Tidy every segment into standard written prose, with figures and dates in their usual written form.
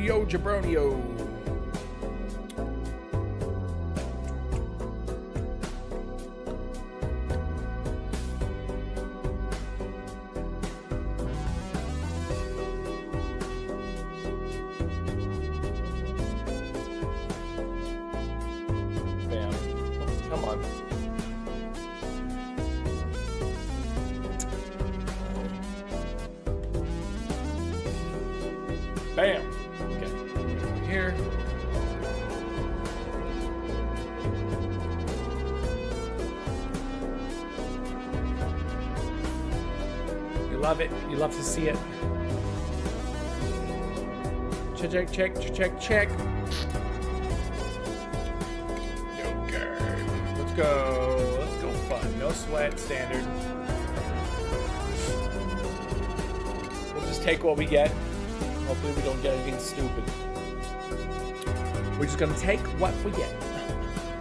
Yo, Jabronio. Bam. Come on. Bam. Okay. Over here. You love it. You love to see it. Check, check, check, check, check. Okay. Let's go. Let's go fun. No sweat, standard. We'll just take what we get. Hopefully we don't get anything stupid. We're just gonna take what we get.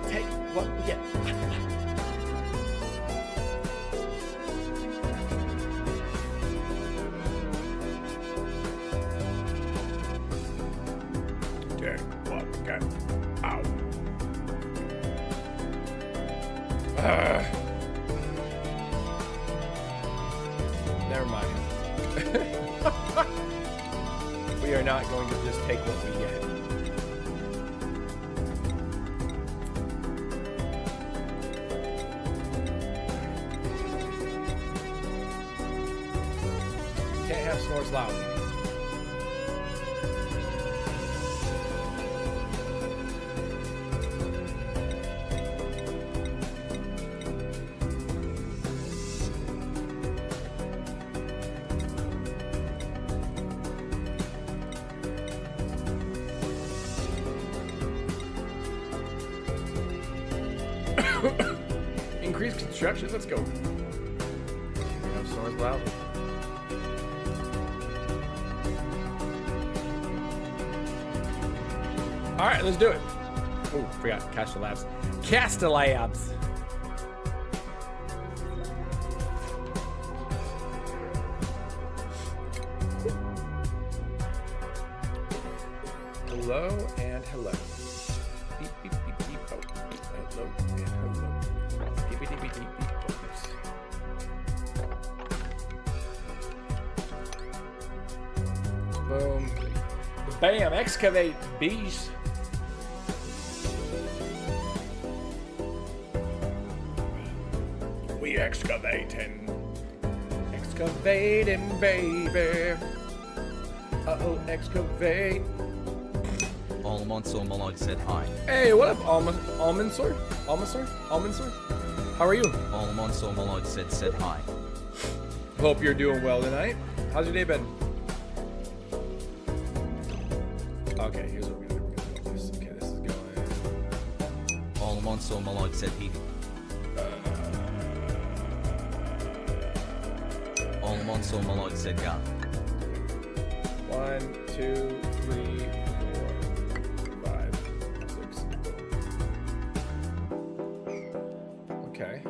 Take what we get. Take what we get. Ow. Never mind. We are not going to just take what we get. Can't have snores loud. Increased construction, let's go. Have snores loud. All right, let's do it. Oh, forgot Castalabs. Castalabs. Hello and hello. Beep, beep, beep, beep. Oh, hello and hello. Beep, beep, beep, beep, beep. Boom. Bam, excavate, beast. We excavating. Excavating, baby. Uh-oh, excavate. Almansor Malloy said hi. Hey, what up, Almansor? Almansor? How are you? Almansor Malloy said hi. Hope you're doing well tonight. How's your day been? Okay, here's what we're gonna do. Okay, this is going. Almansor Malloy said he. Almansor Malloy said ga. 1, 2, 3, 4, 5, 6. Okay.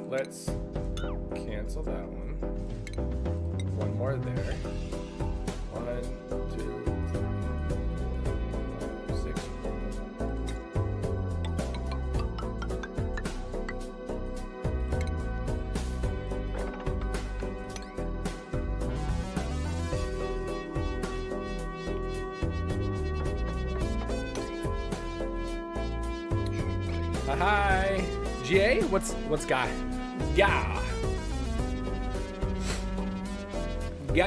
Let's cancel that one. One more there. 1, 2, 3, 4, 5, 6. Hi, GA. What's guy? Yeah. Ga.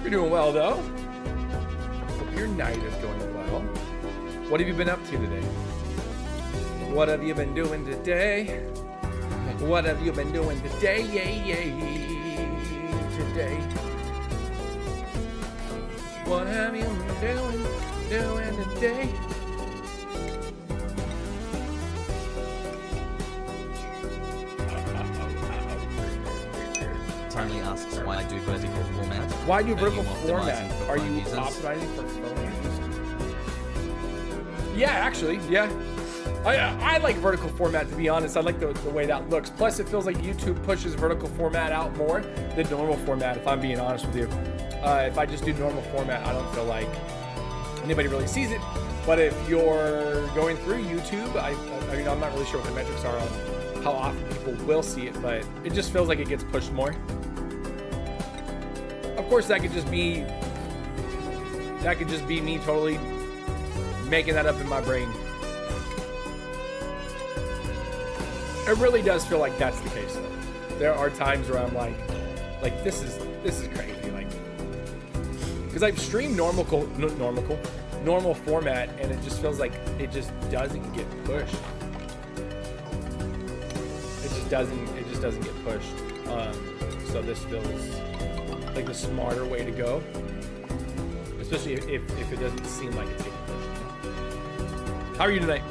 You're doing well though. Hope your night is going well. What have you been up to today? What have you been doing today? What have you been doing today? Today. What have you been doing today? Tony asks why I do vertical format. Why do vertical optimizing format? for Are phone you users? optimizing for phone users? Yeah, actually, yeah. I like vertical format, to be honest. I like the way that looks. Plus, it feels like YouTube pushes vertical format out more than normal format, if I'm being honest with you. If I just do normal format, I don't feel like anybody really sees it. But if you're going through YouTube, I mean, I'm not really sure what the metrics are on how often people will see it, but it just feels like it gets pushed more. Of course, that could just be me totally making that up in my brain. It really does feel like that's the case, though. There are times where I'm like this is crazy, like, because I've streamed normal format, and it just feels like it just doesn't get pushed. It just doesn't get pushed. So this feels like the smarter way to go, especially if it doesn't seem like it's getting pushed. How are you tonight?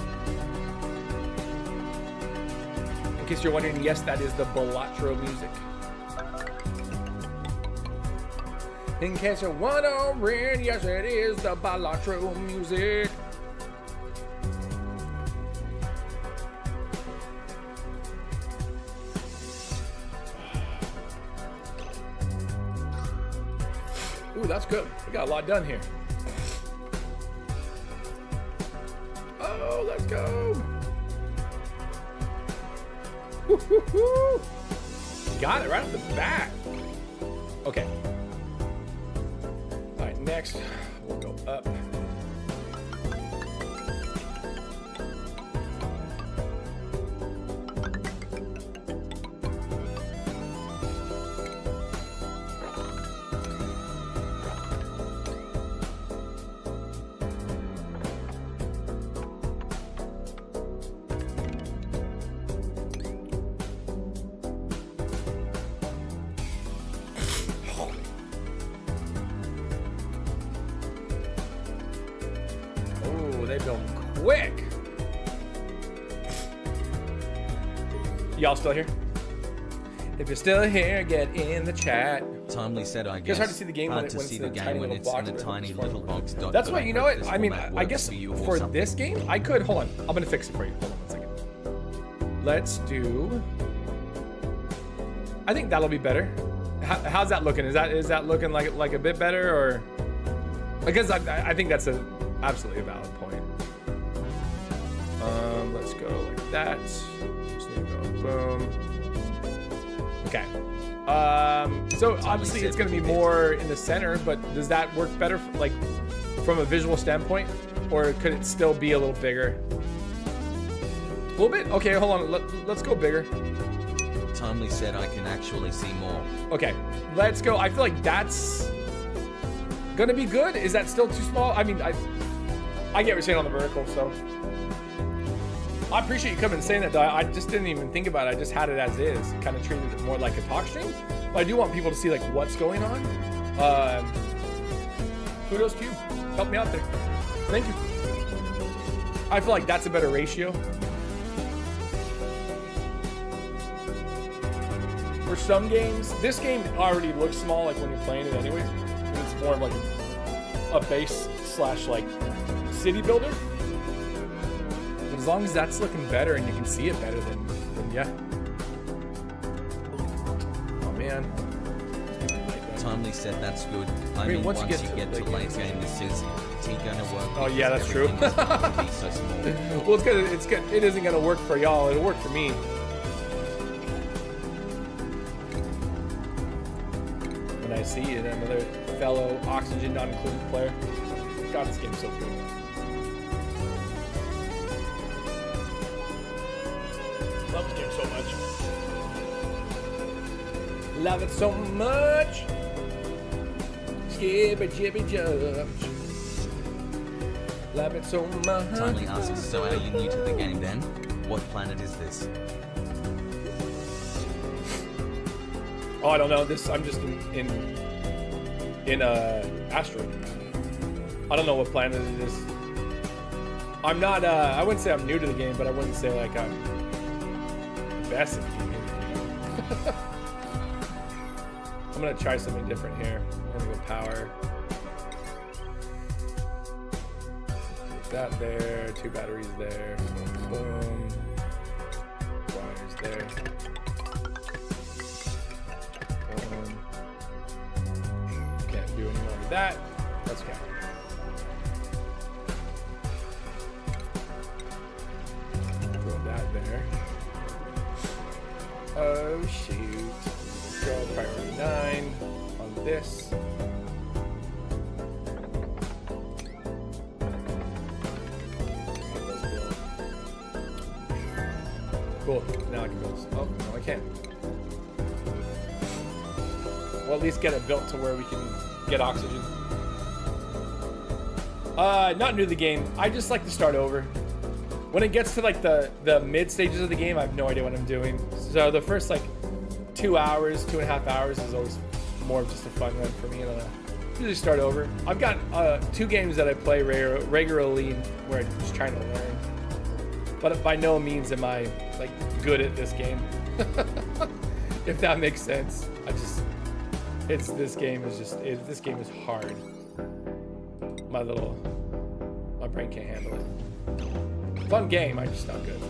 In case you're wondering, yes, that is the Balatro music. In case you're wondering, yes, it is the Balatro music. Ooh, that's good. We got a lot done here. Oh, let's go. Woo-hoo-hoo. Got it right off the bat. Okay. All right, next we'll go up. Quick! Y'all still here? If you're still here, get in the chat. Timely said, I guess. It's hard to see the game when it's in in a tiny little box. That's what, you know what? I mean, I guess for this game, I could. Hold on. I'm going to fix it for you. Hold on 1 second. Let's do. I think that'll be better. How's that looking? Is that looking like a bit better, or? Because I think that's absolutely a valid point. Let's go like that. Just need to go boom. Okay. So obviously it's going to be more in the center, but does that work better, like from a visual standpoint, or could it still be a little bigger? A little bit. Okay, hold on. Let's go bigger. Timely said, I can actually see more. Okay, let's go. I feel like that's gonna be good. Is that still too small? I mean, I get what you're saying on the vertical, so. I appreciate you coming and saying that, though. I just didn't even think about it. I just had it as is. Kind of treated it more like a talk stream. But I do want people to see, like, what's going on. Kudos to you. Help me out there. Thank you. I feel like that's a better ratio. For some games, this game already looks small, like, when you're playing it anyway. It's more of, like, a base / like, city builder. As long as that's looking better and you can see it better, then yeah. Oh man. Timely said that's good. I mean once you get to late game, this is gonna work. Oh yeah, that's true. Be so small. Well, it's good. It isn't gonna work for y'all. It'll work for me. When I see it, another fellow Oxygen not included player. God, this game's so good. Love this game so much. Love it so much. Skibby jibby judge. Love it so much. Timely asks, so are you new to the game then? What planet is this? Oh, I don't know. I'm just in asteroid. I don't know what planet it is. I'm not. I wouldn't say I'm new to the game, but I wouldn't say like I'm best at the game. I'm gonna try something different here. I'm gonna go power. that there. 2 batteries there. Boom. Wires there. Boom. Can't do any more with that. Let's go. Throw that there. Oh shoot. Let's go priority 9 on this. Cool. Now I can build this. Oh, no, I can't. Well, at least get it built to where we can get oxygen. Not new to the game. I just like to start over. When it gets to like the mid stages of the game, I have no idea what I'm doing. So the first like 2 hours, 2.5 hours is always more of just a fun run for me. And I usually start over. I've got 2 games that I play regularly where I'm just trying to learn. But by no means am I like good at this game. If that makes sense. This game is hard. My brain can't handle it. Fun game, I'm just not good.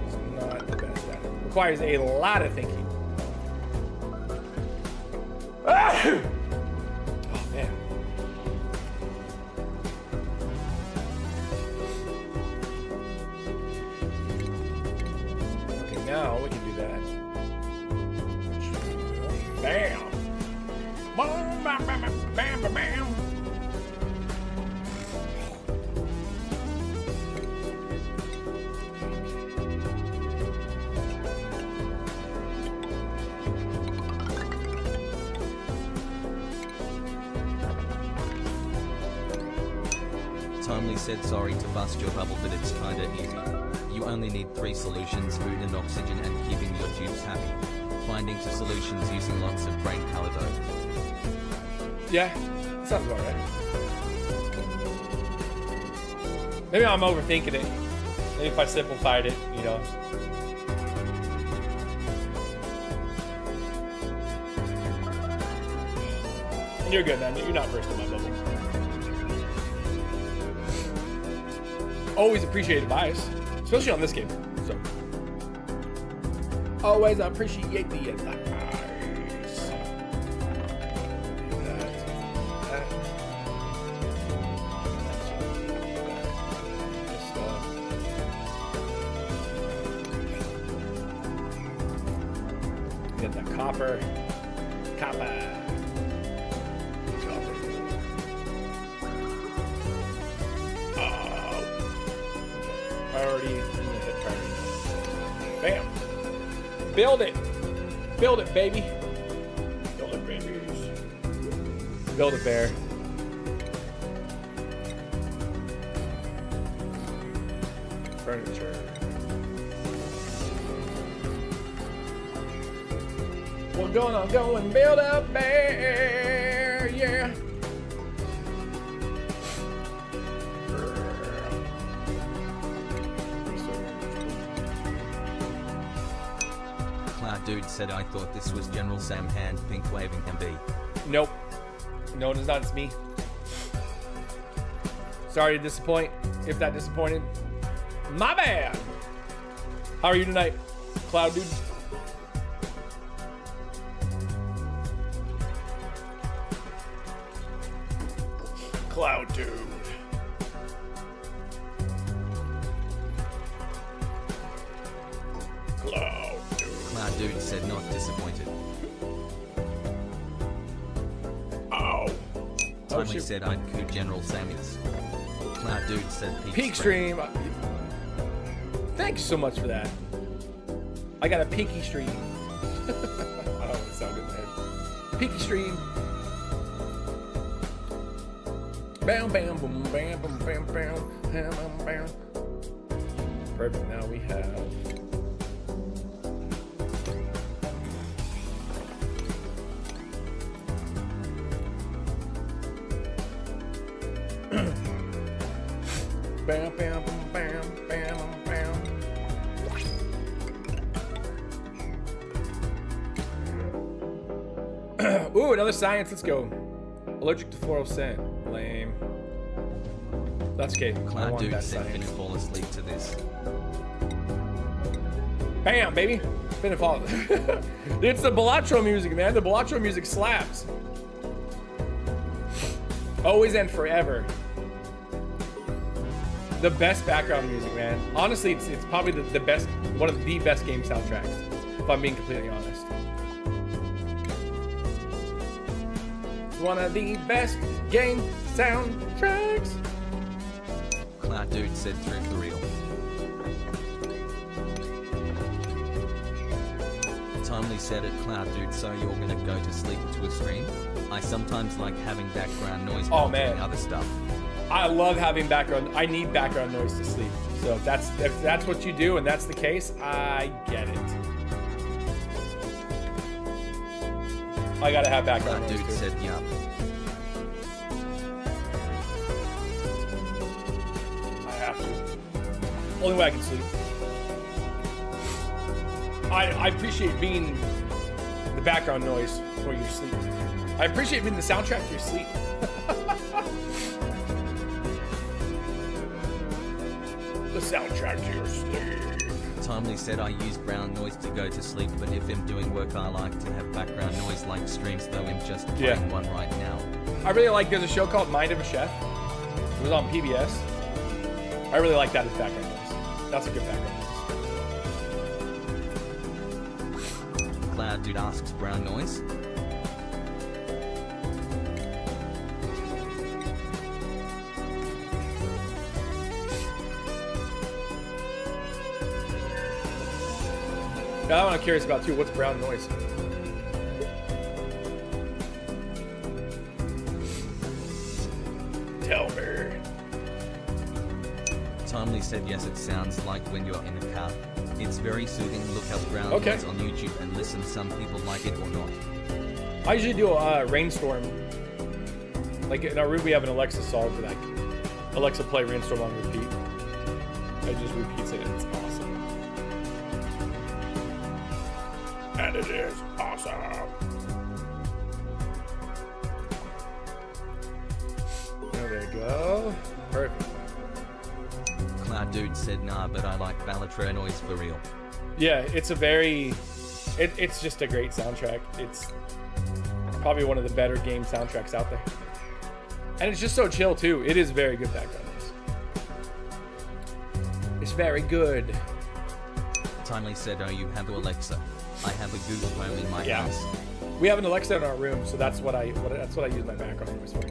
It's not the best at it. Requires a lot of thinking. Ah! Oh man. Okay, now we can do that. Bam! Boom! Bam! Bam! Bam! Bam! Bam! Timely said sorry to bust your bubble, but it's kinda easy. You only need 3 solutions, food and oxygen, and keeping your tubes happy. Finding 2 solutions using lots of brain power though. Yeah, sounds about right. Maybe I'm overthinking it. Maybe if I simplified it, you know. And you're good, man. You're not first in my bubble. Always appreciate advice, especially on this game. So, always appreciate the advice. Get the copper. Priority. Hit priority. Bam. Build it. Build it, baby. Build it, babies. Build it, bear. Furniture. We're gonna go and build a bear, yeah. Dude said I thought this was General Sam hand pink waving MB. Nope. No, it is not. It's me. Sorry to disappoint. If that disappointed, my bad. How are you tonight, Cloud Dude? Cloud Dude. Dude said not disappointed. Oh. Timely said I'd coup General Sammy's. Cloud Dude said Peak stream. Thanks so much for that. I got a peaky stream. I don't know what sounded in there. Peaky stream. Bam, bam, boom, bam, boom, bam, bam, bam, bam, bam. Perfect. Now we have. Bam, bam, bam, bam, bam, bam. Ooh, another science. Let's go. Allergic to fluorescent. Lame. That's okay. I Cloud want Dude that said science. finna fall asleep to this. Bam, baby. Finna fall. It's the Balatro music, man. The Balatro music slaps. Always and forever. The best background music, man. Honestly, it's probably the best, one of the best game soundtracks, if I'm being completely honest. It's one of the best game soundtracks. Cloud Dude said through for real. Timely said it, Cloud Dude, so you're gonna go to sleep to a stream? I sometimes like having background noise while doing other stuff. I love having background. I need background noise to sleep. So if that's what you do and that's the case, I get it. I gotta have background noise Dude too. said yup. I have to. Only way I can sleep. I appreciate being the background noise for your sleep. I appreciate being the soundtrack to your sleep. The soundtrack to your sleep. Timely said I use brown noise to go to sleep, but if I'm doing work I like to have background noise like streams, though I'm just playing one right now. I really like, there's a show called Mind of a Chef. It was on PBS. I really like that as background noise. That's a good background noise. Cloud Dude asks brown noise. Now, that one I'm curious about too. What's brown noise? Tell me. Timely said yes, it sounds like when you're in a car. It's very soothing. Look up brown noise on YouTube and listen. Some people like it or not. I usually do a rainstorm. Like in our room, we have an Alexa solved for like Alexa play rainstorm on repeat. It just repeats it and it's awesome. And it is awesome. There we go. Perfect. Cloud Dude said nah, but I like Balatro noise for real. Yeah, it's a very... It's just a great soundtrack. It's probably one of the better game soundtracks out there. And it's just so chill too. It is very good background noise. It's very good. Timely said, oh, you have Alexa. I have a Google Home in my house. We have an Alexa in our room, so that's what I use my background noise for.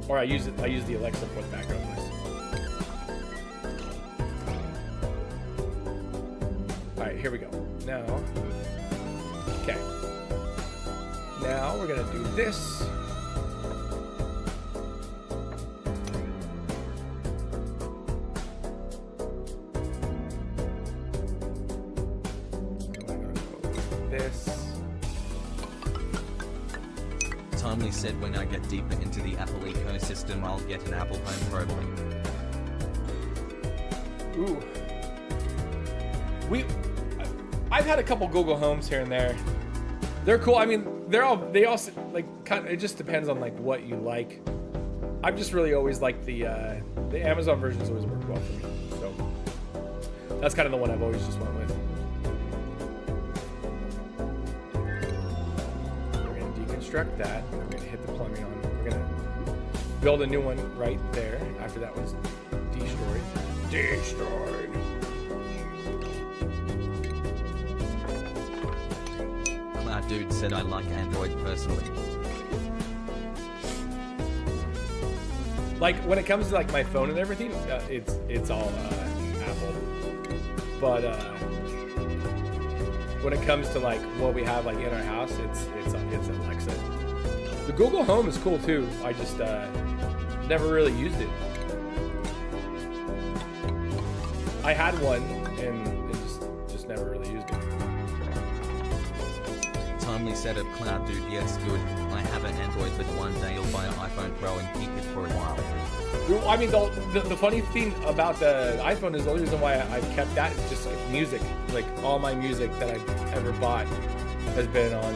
Or I use the Alexa for the background noise. All right, here we go. Now, okay. Now we're gonna do this. Timely said when I get deeper into the Apple ecosystem, I'll get an Apple Home probably. Ooh. I've had a couple Google Homes here and there. They're cool. I mean, they all like kind of, it just depends on like what you like. I've just really always liked the Amazon versions always worked well for me. So that's kind of the one I've always just went with. We're gonna deconstruct that. We're gonna hit the plumbing on. We're gonna build a new one right there after that was destroyed. Destroyed. Cloud Dude said I like Android personally. Like when it comes to like my phone and everything, it's all Apple. But when it comes to like what we have like in our house, it's Alexa. The Google Home is cool too. I just never really used it. I had one and just never really used it. Timely said of Cloud Dude, yes, good. I have an Android, but one day I'll buy an iPhone Pro and keep it for a while. I mean, the funny thing about the iPhone is the only reason why I've kept that is just like music. Like all my music that I've ever bought has been on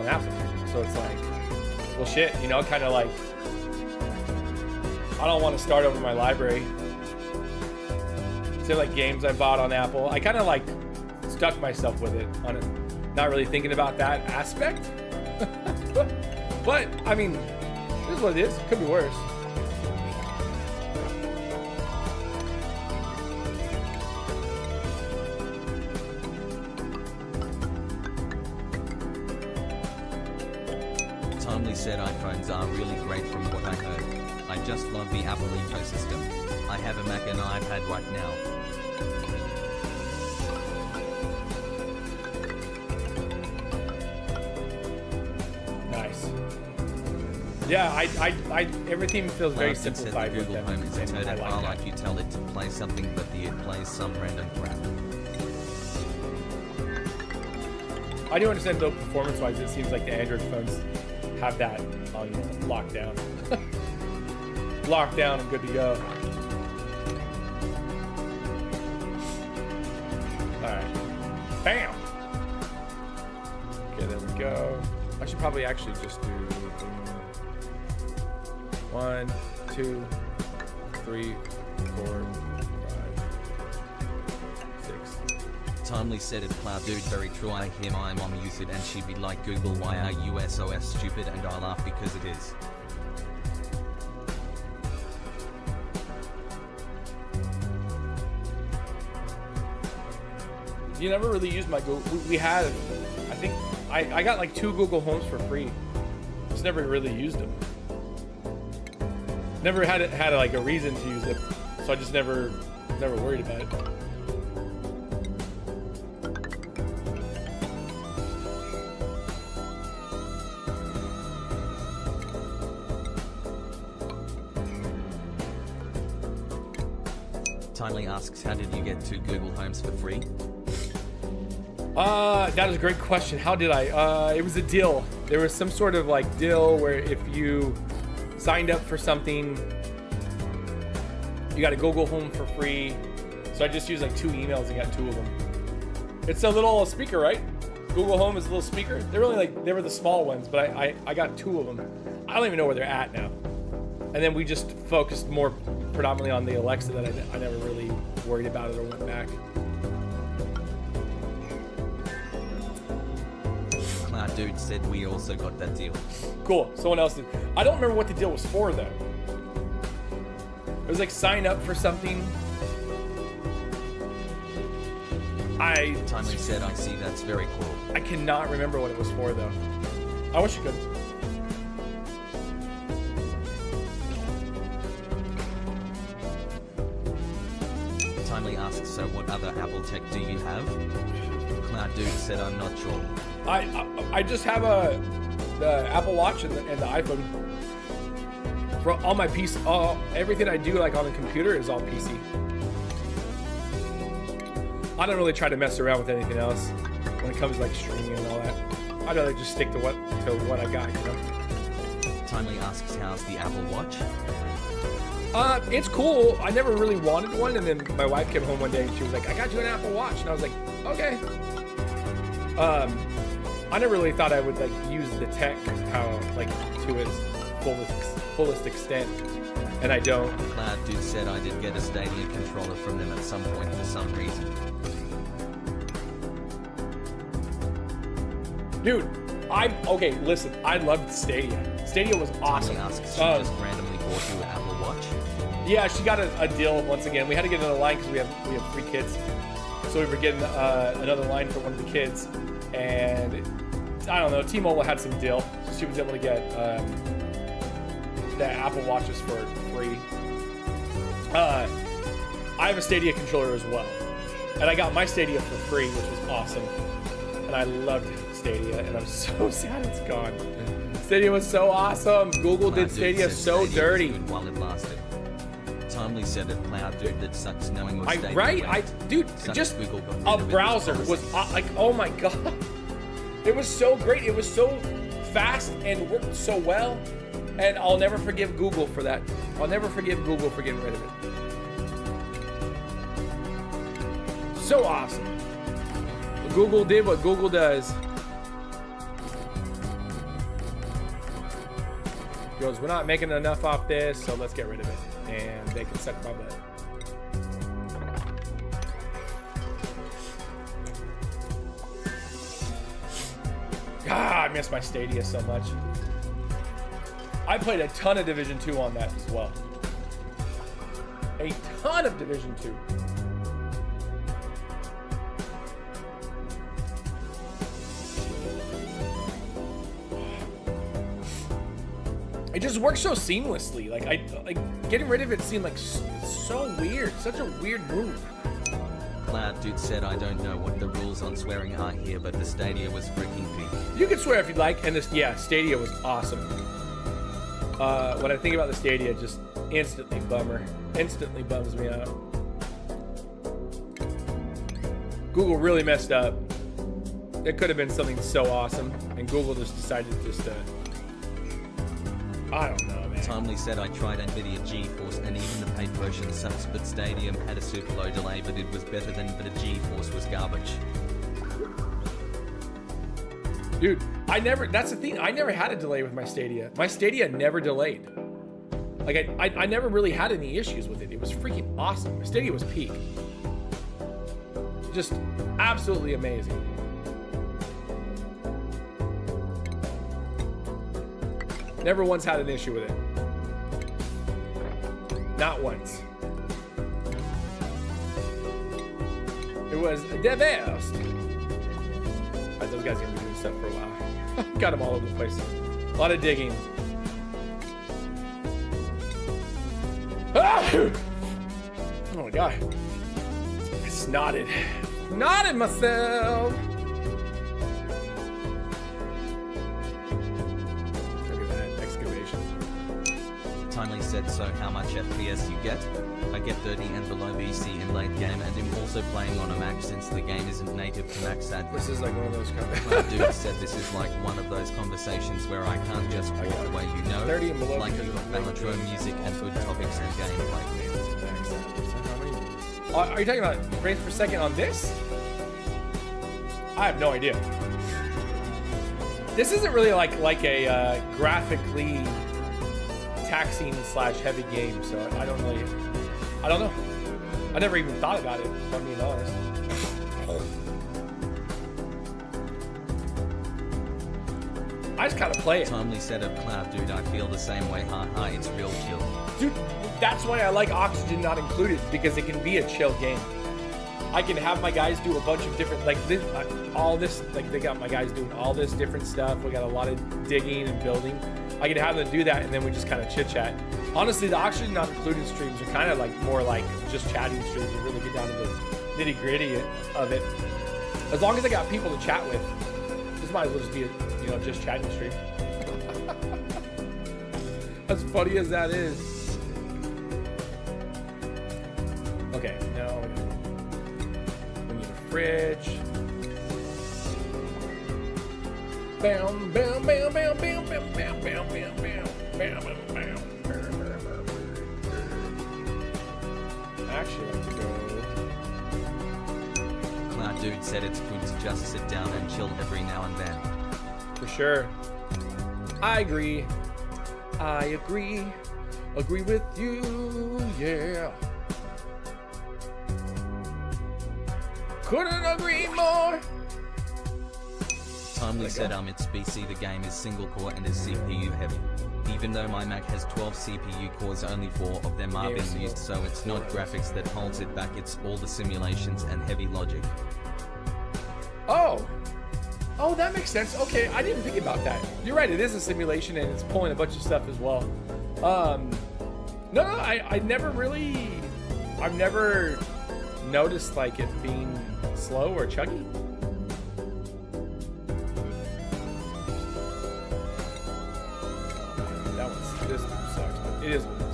Apple. So it's like, well, shit, you know, kind of like I don't want to start over my library. They're like games I bought on Apple. I kind of like stuck myself with it on it, not really thinking about that aspect. But I mean, this is what it is. Could be worse. Timely said iPhones are really great from what I heard. I just love the Apple ecosystem. I have a Mac and iPad right now. Nice. Yeah, I everything feels very Said simplified the with Google them. Home is a and turd I app, like like you tell it to play something, but it plays some random crap. I do understand though, performance-wise, it seems like the Android phones have that on lockdown. Lockdown and good to go. Alright. Bam! Okay, there we go. I should probably actually just do 1, 2, 3, 4, 5, 6. Timely said it, Cloud Dude, very true. I hear my mom use it and she'd be like, Google, why are you SOS stupid? And I laugh because it is. You never really used my Google. We had, I think, I got like 2 Google Homes for free. Just never really used them. Never had like a reason to use it, so I just never worried about it. Timely asks, how did you get 2 Google Homes for free? That is a great question. How did I? It was a deal. There was some sort of like deal where if you signed up for something, you got a Google Home for free. So I just used like 2 emails and got 2 of them. It's a little speaker, right? Google Home is a little speaker. They're really like, they were the small ones, but I got 2 of them. I don't even know where they're at now. And then we just focused more predominantly on the Alexa that I never really worried about it or went back. Cloud Dude said we also got that deal. Cool. Someone else did. I don't remember what the deal was for though. It was like sign up for something. Timely said, I see, that's very cool. I cannot remember what it was for though. I wish I could. Timely asks, so what other Apple tech do you have? Cloud Dude said, I'm not sure. I just have the Apple Watch and the iPhone. For all my PC, everything I do like on the computer is all PC. I don't really try to mess around with anything else when it comes to like streaming and all that. I'd rather just stick to what I got, you know. Timely asks, how's the Apple Watch? It's cool. I never really wanted one, and then my wife came home one day and she was like, I got you an Apple Watch, and I was like, okay. I never really thought I would like use the tech to its fullest extent, and I don't. Cloud Dude said, I did get a Stadia controller from them at some point for some reason. Dude, okay, listen, I loved Stadia. Stadia was awesome. Timely asks, she just randomly bought you an Apple Watch? Yeah, she got a deal once again. We had to get another line because we have 3 kids. So we were getting another line for one of the kids. And I don't know, T-Mobile had some deal. So she was able to get the Apple Watches for free. I have a Stadia controller as well. And I got my Stadia for free, which was awesome. And I loved Stadia, and I'm so sad it's gone. Stadia was so awesome. Google did Stadia so dirty. While it lasted. Timely said it, Cloud Dude, that sucks knowing what Stadia went. Dude, Sucks just Google got rid a of it browser with was like, oh my god. It was so great. It was so fast and worked so well. And I'll never forgive Google for that. I'll never forgive Google for getting rid of it. So awesome. Google did what Google does. Goes, we're not making enough off this, so let's get rid of it. and they can suck my butt. God, I miss my Stadia so much. I played a ton of Division 2 on that as well. A ton of Division 2. It just works so seamlessly. Like getting rid of it seemed like so weird. Such a weird move. Cloud Dude said, I don't know what the rules on swearing are here, but the Stadia was freaking peak. You can swear if you'd like, and this, yeah, Stadia was awesome. When I think about the Stadia, just instantly bummer. Instantly bums me out. Google really messed up. It could have been something so awesome, and Google just decided just to, I don't know, man. Timely said, I tried Nvidia GeForce and even the paid version sucks, but Stadium had a super low delay, but it was better than, but a GeForce was garbage. Dude, that's the thing, I never had a delay with my Stadia. My Stadia never delayed. Like, I never really had any issues with it. It was freaking awesome. My Stadia was peak. Just absolutely amazing. Never once had an issue with it. Not once. It was the best. Alright, those guys are gonna be doing stuff for a while. Got them all over the place. A lot of digging. Ah! Oh my god. I snotted. Snotted myself. Timely said, so how much FPS you get? I get 30 and below BC in late game, and am also playing on a Mac since the game isn't native to Mac sadly. This is like one of those Dude said this is like one of those conversations where I can't just walk away, you know? 30 and below, like you got Balatro music and good topics and gameplay. Are you talking about frames per second on this? I have no idea. This isn't really like a graphically taxing / heavy game, so I don't know. I never even thought about it, if I'm being honest. I just kind of play it. Timely said of Cloud Dude, I feel the same way, haha, it's real chill. Dude, that's why I like Oxygen not included, because it can be a chill game. I can have my guys do a bunch of different, like this, all this, like they got my guys doing all this different stuff. We got a lot of digging and building. I can have them do that, and then we just kind of chit chat. Honestly, the Oxygen not included streams are kind of like more like just chatting streams. You really get down to the nitty gritty of it. As long as I got people to chat with, this might as well just be a, just chatting stream. As funny as that is. Okay, now we need a fridge. Bam, bam, bam, bam, bam, bam, bam, bam, bam, bam, bam, bam. I actually like to go. Cloud Dude said it's good to just sit down and chill every now and then. For sure. I agree. I agree. Agree with you, yeah. Couldn't agree more. Timely said it's BC, the game is single core and is CPU heavy. Even though my Mac has 12 CPU cores, only 4 of them are being used, so it's not graphics that holds it back, it's all the simulations and heavy logic. Oh, that makes sense. Okay, I didn't think about that. You're right, it is a simulation and it's pulling a bunch of stuff as well. No, I never really, I've never noticed like it being slow or chuggy. This sucks, but it is what it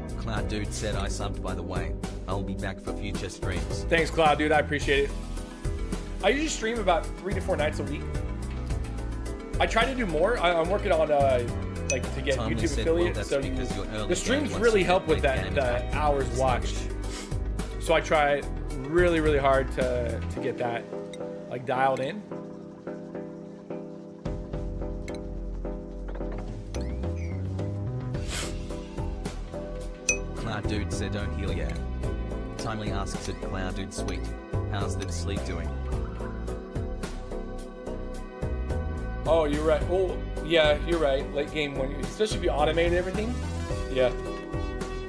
is. Cloud Dude said I subbed, by the way. I'll be back for future streams. Thanks, Cloud Dude. I appreciate it. I usually stream about 3 to 4 nights a week. I try to do more. I'm working on like to get Timely YouTube said, affiliate. well, So the streams really help with that hours watched. So I try really, really hard to get that like dialed in. Cloud Dude said don't heal yet. Timely asks it Cloud Dude sweet. How's that sleep doing? Oh, you're right. Oh, yeah, you're right. Late game when, especially if you automate everything. Yeah.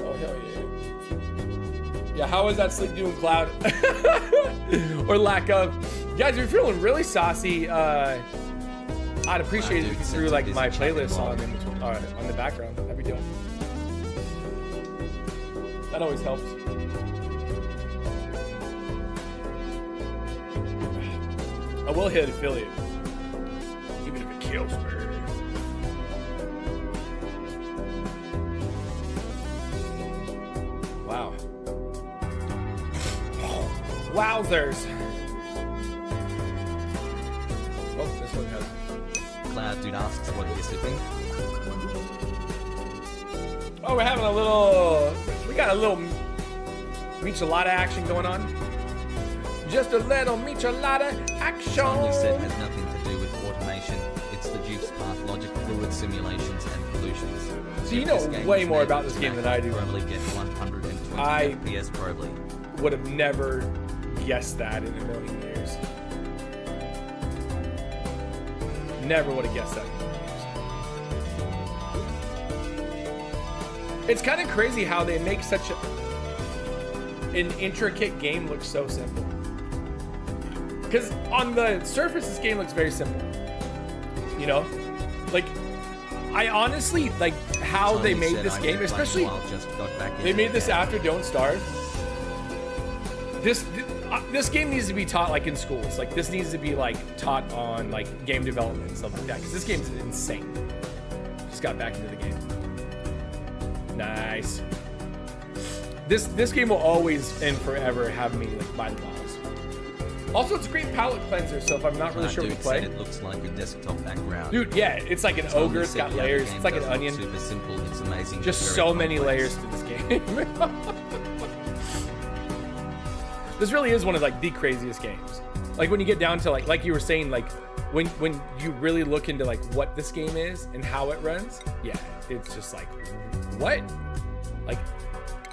Oh, hell yeah. Yeah, how is that sleep doing, Cloud? Or lack of. Guys, if you're feeling really saucy, I'd appreciate it if you threw like my playlist on the background. That'd be dope. That always helps. I will hit affiliate, even if it kills me. Wow. Wowzers. Oh, this one has. Cloud Dude asks what you're sipping. Oh, we're having a little. We got a little michelada action going on. Just a little michelada action. Timely said has nothing to do with automation. It's the Duke's path logic, fluid simulations, and pollutions. So you know way more about this game than I do. Probably get 120 I FPS probably. would have never guessed that in a million years. Never would have guessed that in a million years. It's kind of crazy how they make such an intricate game look so simple. Because on the surface, this game looks very simple. You know? Like, I honestly, like, how they made this game, especially, they made this after Don't Starve. This game needs to be taught, like, in schools. Like, this needs to be, like, taught on, like, game development and stuff like that. Because this game's insane. Just got back into the game. Nice. This game will always and forever have me, like, by the balls. Also, it's a great palette cleanser, so if I'm not really sure what to play. It looks like a desktop background. Dude, yeah, it's like an ogre, it's got layers, it's like an onion. Super simple, it's amazing. Just so many layers to this game. This really is one of like the craziest games. Like when you get down to like you were saying, like when you really look into like what this game is and how it runs, yeah, it's just like, what? Like,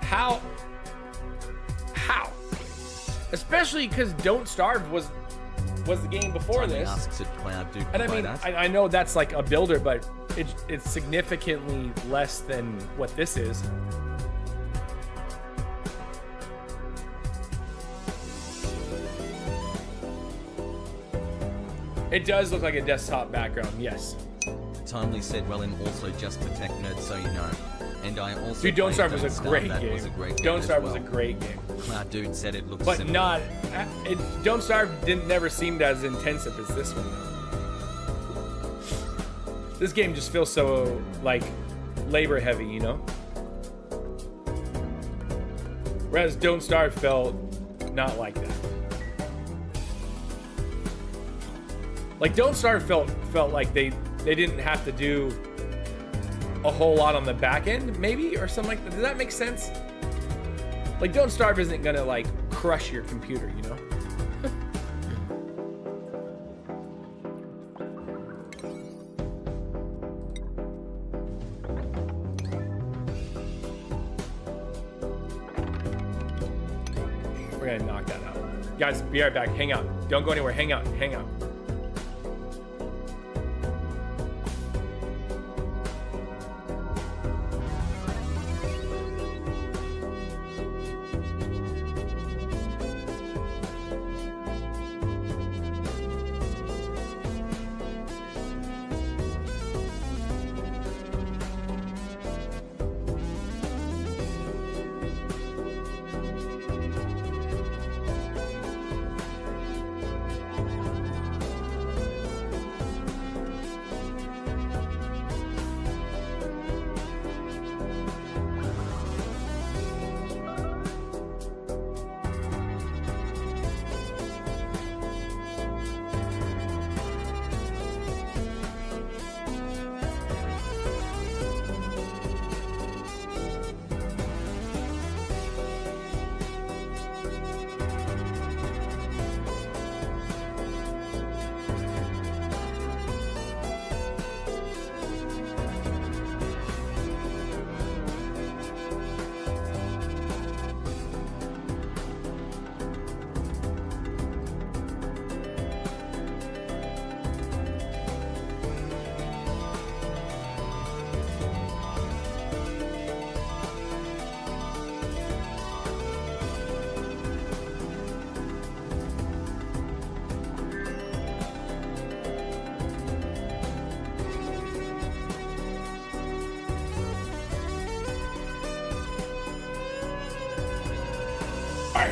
how? Especially because Don't Starve was the game before this. And I mean, I know that's like a builder, but it's significantly less than what this is. It does look like a desktop background, yes. Timely said, well, and also just for tech nerds, so you know. And I also. Dude, Don't Starve was a great game. Don't Starve was a great game. Cloud Dude said it looks but simple. Not. Don't Starve never seemed as intensive as this one. This game just feels so like labor heavy, you know. Whereas Don't Starve felt not like that. Like Don't Starve felt like they didn't have to do a whole lot on the back end, maybe, or something like that. Does that make sense? Like, Don't Starve isn't gonna, like, crush your computer, you know? We're gonna knock that out. Guys, be right back. Hang out. Don't go anywhere. Hang out. Hang out.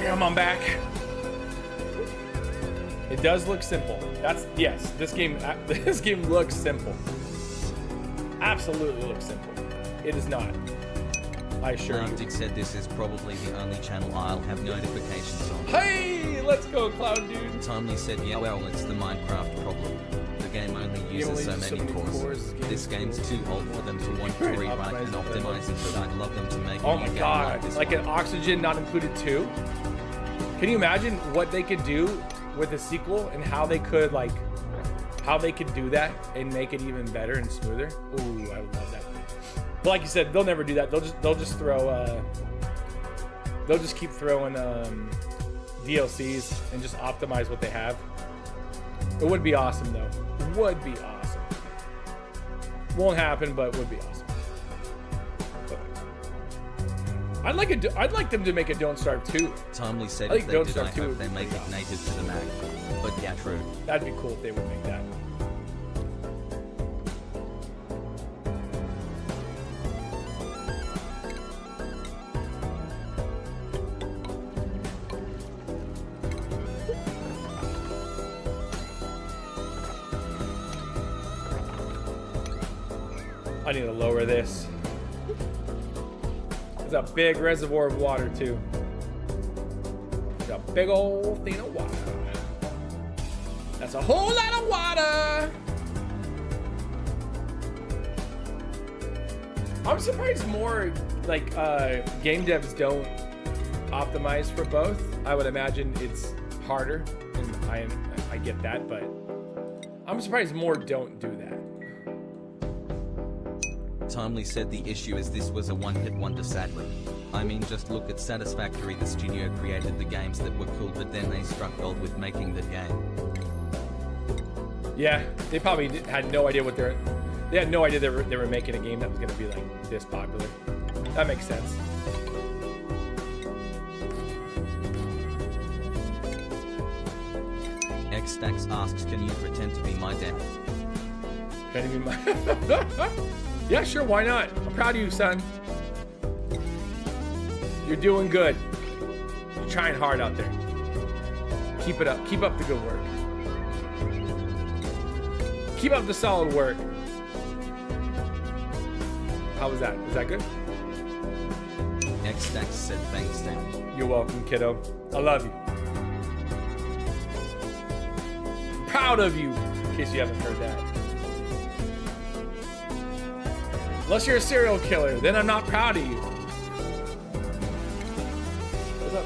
Bam, I'm back. It does look simple. Yes, this game looks simple. Absolutely looks simple. It is not. I assure you. Dick said this is probably the only channel I'll have notifications on. Hey, let's go, Cloud Dude. Timely said, yeah, well, it's the Minecraft problem. The game only uses so many cores. This game's too old for them to want to rewrite and optimize it, but I'd love them to make oh my god, like an Oxygen not included too? Can you imagine what they could do with a sequel and how they could do that and make it even better and smoother? Ooh, I would love that. But like you said, they'll never do that. They'll just keep throwing DLCs and just optimize what they have. It would be awesome though. It would be awesome. Won't happen, but would be awesome. But I'd like them to make a Don't Starve 2. Timely said I if think they Don't did, Starve I 2 hope would they be make pretty it awesome. native to the Mac. But yeah, true. That'd be cool if they would make that. I need to lower this. There's a big reservoir of water too. There's a big old thing of water. That's a whole lot of water. I'm surprised more like game devs don't optimize for both. I would imagine it's harder, and I get that, but I'm surprised more don't do that. Timely said the issue is this was a one-hit wonder, sadly. I mean, just look at Satisfactory. The studio created the games that were cool, but then they struck gold with making the game. Yeah, they probably had no idea they had no idea they were making a game that was going to be like this popular. That makes sense. Xstax asks, can you pretend to be my dad? Can you be my... Yeah, sure, why not? I'm proud of you, son. You're doing good. You're trying hard out there. Keep it up. Keep up the good work. Keep up the solid work. How was that? Was that good? Xstax said thanks, Dan. You're welcome, kiddo. I love you. Proud of you, in case you haven't heard that. Unless you're a serial killer, then I'm not proud of you. What's up?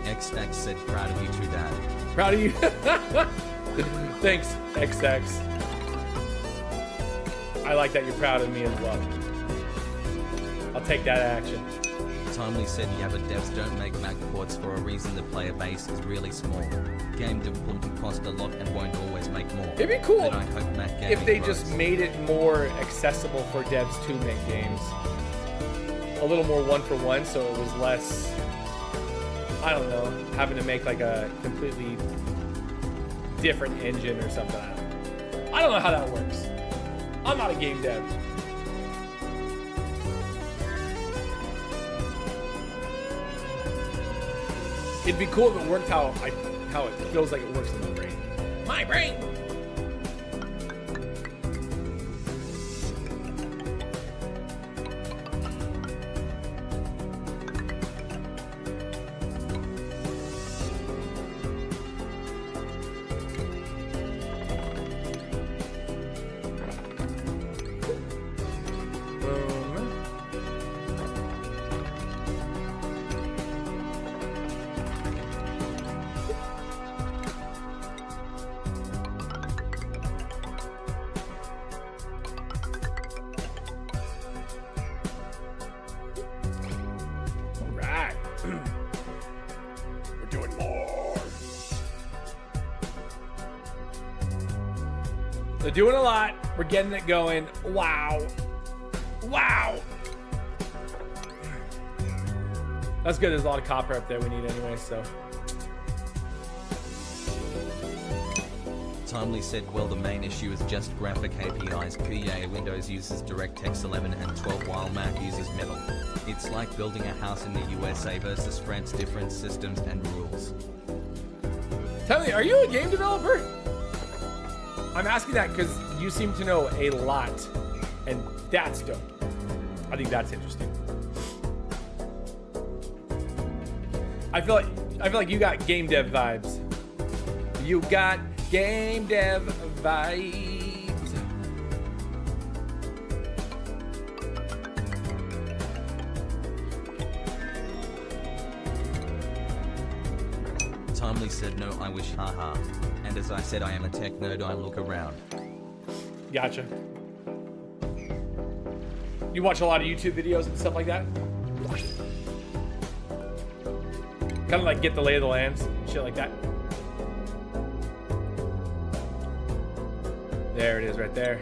Xstax said proud of you too, Dad. Proud of you. Thanks, XX. I like that you're proud of me as well. I'll take that action. Timely said, yeah, but devs don't make Mac ports for a reason. The player base is really small. Game development cost a lot and won't always make more. It'd be cool But I hope Mac if they grows. just made it more accessible for devs to make games. A little more one-for-one, so it was less, I don't know, having to make like a completely different engine or something. I don't know how that works. I'm not a game dev. It'd be cool if it worked how it feels like it works in my brain. My brain! We're doing more. They're doing a lot. We're getting it going. Wow. Wow. That's good. There's a lot of copper up there we need anyway, so. Timely said, well, the main issue is just graphic APIs. PA Windows uses DirectX 11 and 12 while Mac uses Metal. It's like building a house in the USA versus France, different systems and rules. Tell me, are you a game developer? I'm asking that because you seem to know a lot, and that's dope. I think that's interesting. I feel like you got game dev vibes. You got game dev vibes. Timely said no, I wish, haha. And as I said, I am a tech nerd, I look around. Gotcha. You watch a lot of YouTube videos and stuff like that? Kind of like get the lay of the lands, shit like that. There it is right there.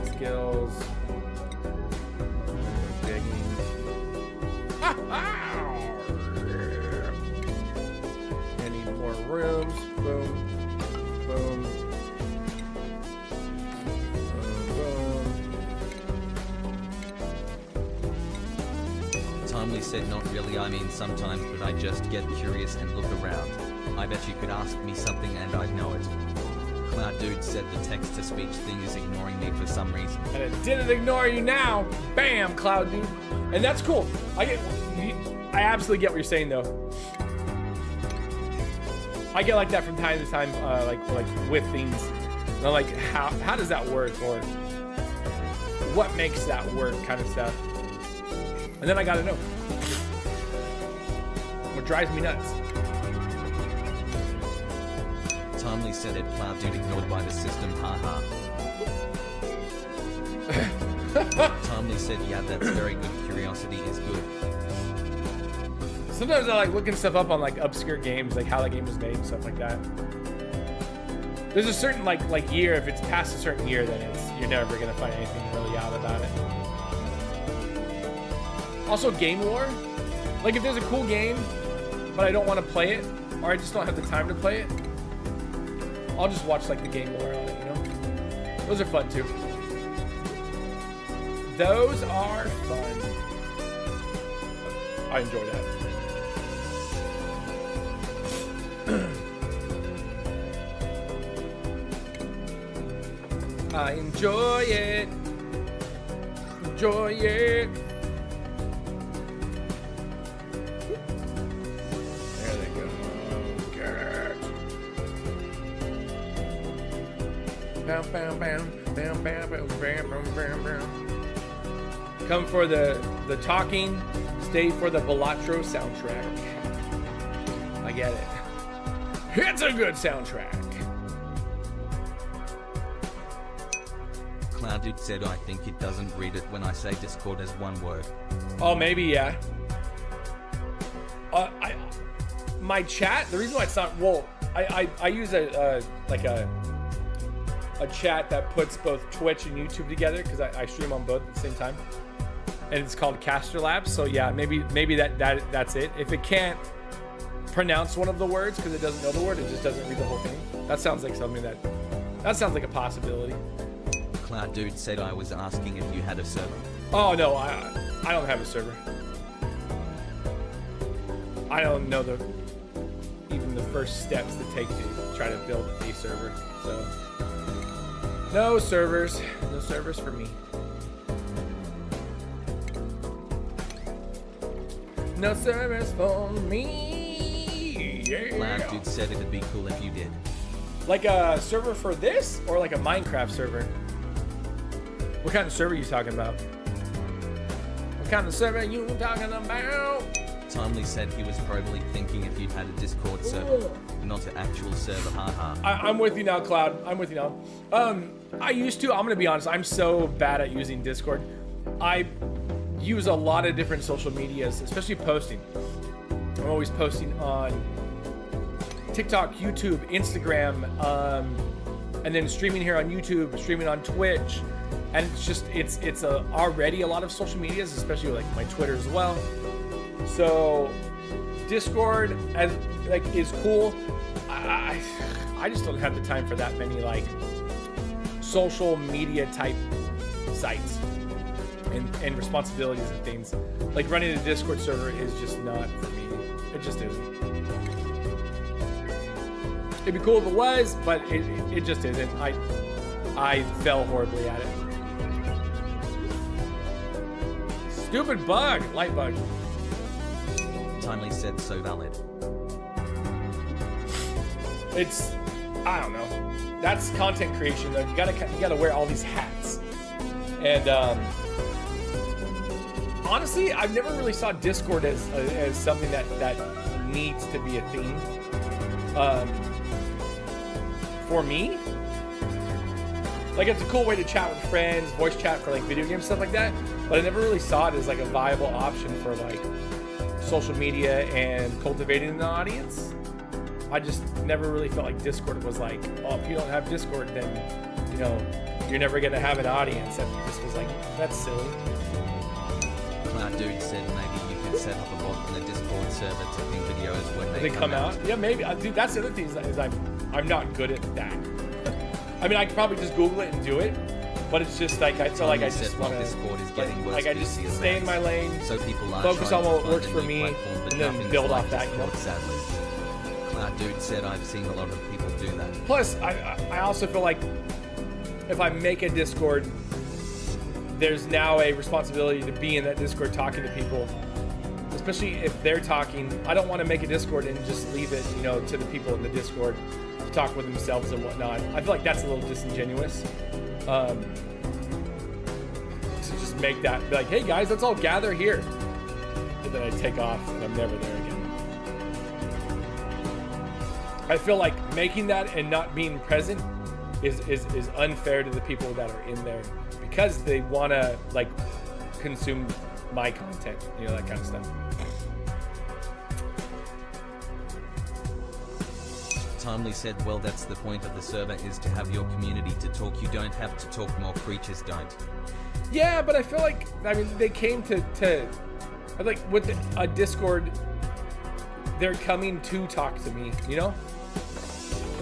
Skills. Digging. Any more rooms? Boom. Boom. Timely said not really, I mean sometimes, but I just get curious and look around. I bet you could ask me something and I'd know it. Cloud Dude said the text-to-speech thing is ignoring me for some reason. And it didn't ignore you now. Bam, Cloud Dude. And that's cool. I absolutely get what you're saying though. I get like that from time to time, like with things. And I'm like, how does that work, or what makes that work, kind of stuff. And then I gotta know. What drives me nuts. Timely said it, Cloud Dude ignored by the system, haha. Timely said, yeah, that's very good. Curiosity is good. Sometimes I like looking stuff up on like obscure games, like how the game was made and stuff like that. There's a certain like year. If it's past a certain year, then you're never gonna find anything really out about it. Also, game lore. Like if there's a cool game, but I don't want to play it, or I just don't have the time to play it, I'll just watch like the game lore on it. You know, those are fun too. Those are fun. I enjoy that. I enjoy it. Enjoy it. There they go. Bam, bam, bam, bam, bam, bam, bam, bam, bam. Come for the talking, stay for the Balatro soundtrack. I get it. It's a good soundtrack. Cloud Dude said, I think it doesn't read it when I say Discord as one word. Oh, maybe, yeah. My chat, the reason why it's not, well, I use a chat that puts both Twitch and YouTube together because I stream on both at the same time. And it's called Caster Labs. So yeah, maybe that's it. If it can't pronounce one of the words because it doesn't know the word, it just doesn't read the whole thing. That sounds like something that sounds like a possibility. Cloud Dude said, I was asking if you had a server. Oh no, I don't have a server. I don't know even the first steps to take to try to build a server. So no servers for me. No servers for me. Yeah. Cloud Dude said it'd be cool if you did. Like a server for this, or like a Minecraft server? What kind of server are you talking about? What kind of server are you talking about? Timely said he was probably thinking if you'd had a Discord server, not an actual server, haha. I'm with you now, Cloud. I'm with you now. I used to, I'm gonna be honest, I'm so bad at using Discord. I use a lot of different social medias, especially posting. I'm always posting on TikTok, YouTube, Instagram, and then streaming here on YouTube, streaming on Twitch. And it's already a lot of social medias, especially like my Twitter as well. So Discord is cool. I just don't have the time for that many like social media type sites. and responsibilities and things. Like running a Discord server is just not for me. It just isn't. It'd be cool if it was, but it just isn't. I fell horribly at it. Stupid bug, light bug. Timely said so valid. It's, I don't know. That's content creation though. You gotta wear all these hats. And honestly, I've never really saw Discord as something that needs to be a thing. For me, like it's a cool way to chat with friends, voice chat for like video games, stuff like that. But I never really saw it as like a viable option for like social media and cultivating an audience. I just never really felt like Discord was like, oh, if you don't have Discord, then, you know, you're never gonna have an audience. And this was like, that's silly. Dude said maybe you can set up a bot in the Discord server to ping videos when they come out. Yeah, maybe. Dude, that's the other thing is I'm not good at that. I mean, I could probably just Google it and do it, but it's just like I feel like I just want to, Discord is getting worse, like I just stay in my lane, so people are focus on what works for a me, new platform, but and then nothing's build like off that. You know. Discord, sadly. Dude said I've seen a lot of people do that. Plus, I also feel like if I make a Discord, there's now a responsibility to be in that Discord talking to people, especially if they're talking. I don't want to make a Discord and just leave it, you know, to the people in the Discord to talk with themselves and whatnot. I feel like that's a little disingenuous. To just make that, be like, hey guys, let's all gather here. And then I take off and I'm never there again. I feel like making that and not being present is unfair to the people that are in there because they want to like consume my content, you know, that kind of stuff. Timely said, well, that's the point of the server, is to have your community to talk. You don't have to talk, more creatures don't. Yeah, but I feel like, I mean, they came to like with a Discord, they're coming to talk to me, you know,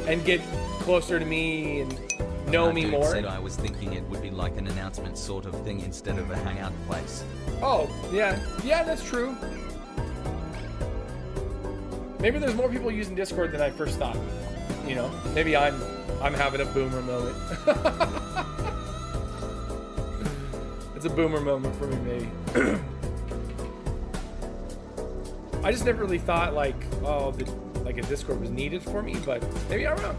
and get closer to me and know me more. Said I was thinking it would be like an announcement sort of thing instead of a hangout place. Oh, yeah, that's true. Maybe there's more people using Discord than I first thought. You know, maybe I'm having a boomer moment. It's a boomer moment for me, maybe. I just never really thought like, oh, like a Discord was needed for me, but maybe I'm wrong.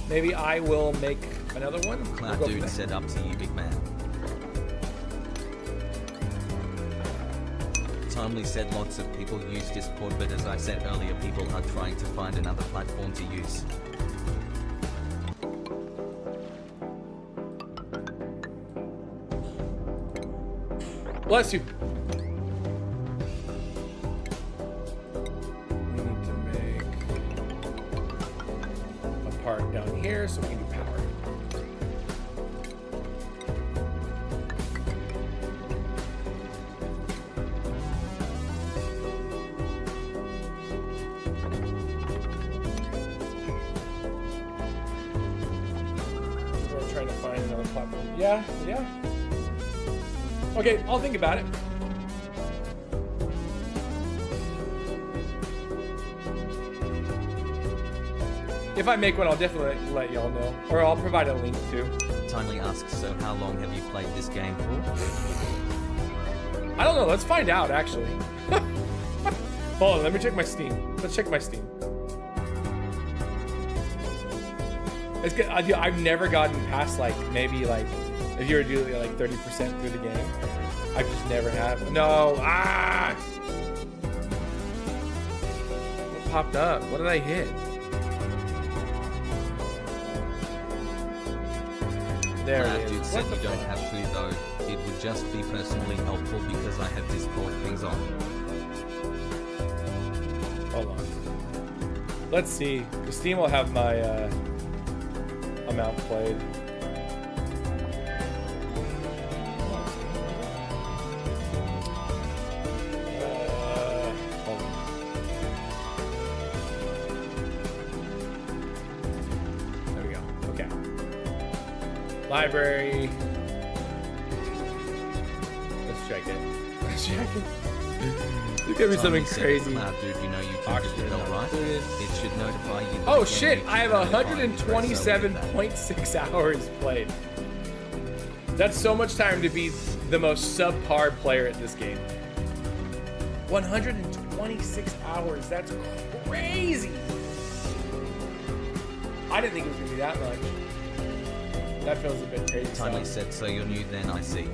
Maybe I will make another one. Cloud Dude said, up to you, big man. Timely said lots of people use Discord, but as I said earlier, people are trying to find another platform to use. Bless you. We need to make a part down here so we can do power. We're trying to find another platform. Yeah. Okay, I'll think about it. If I make one, I'll definitely let y'all know. Or I'll provide a link too. Timely asks, so how long have you played this game for? I don't know, let's find out actually. Hold on, let me check my Steam. Let's check my Steam. It's good. I've never gotten past like, maybe like, if you were doing like 30% through the game. I just never have. No, What popped up? What did I hit? There it is. Dude said you don't have to though. It would just be personally helpful because I have Discord things on. Hold on. Let's see. Steam will have my amount played. Hold on. There we go. Okay. Library. check it. Check it. There's gonna be something crazy. Cloud dude, you know you can bell, right? It should notify you. That Oh again, shit! you I have should notify you, press O with that. 127.6 hours played. That's so much time to be the most subpar player at this game. 126 hours. That's crazy. I didn't think it was gonna be that much. That feels a bit crazy. Timely said, so you're new then, I see.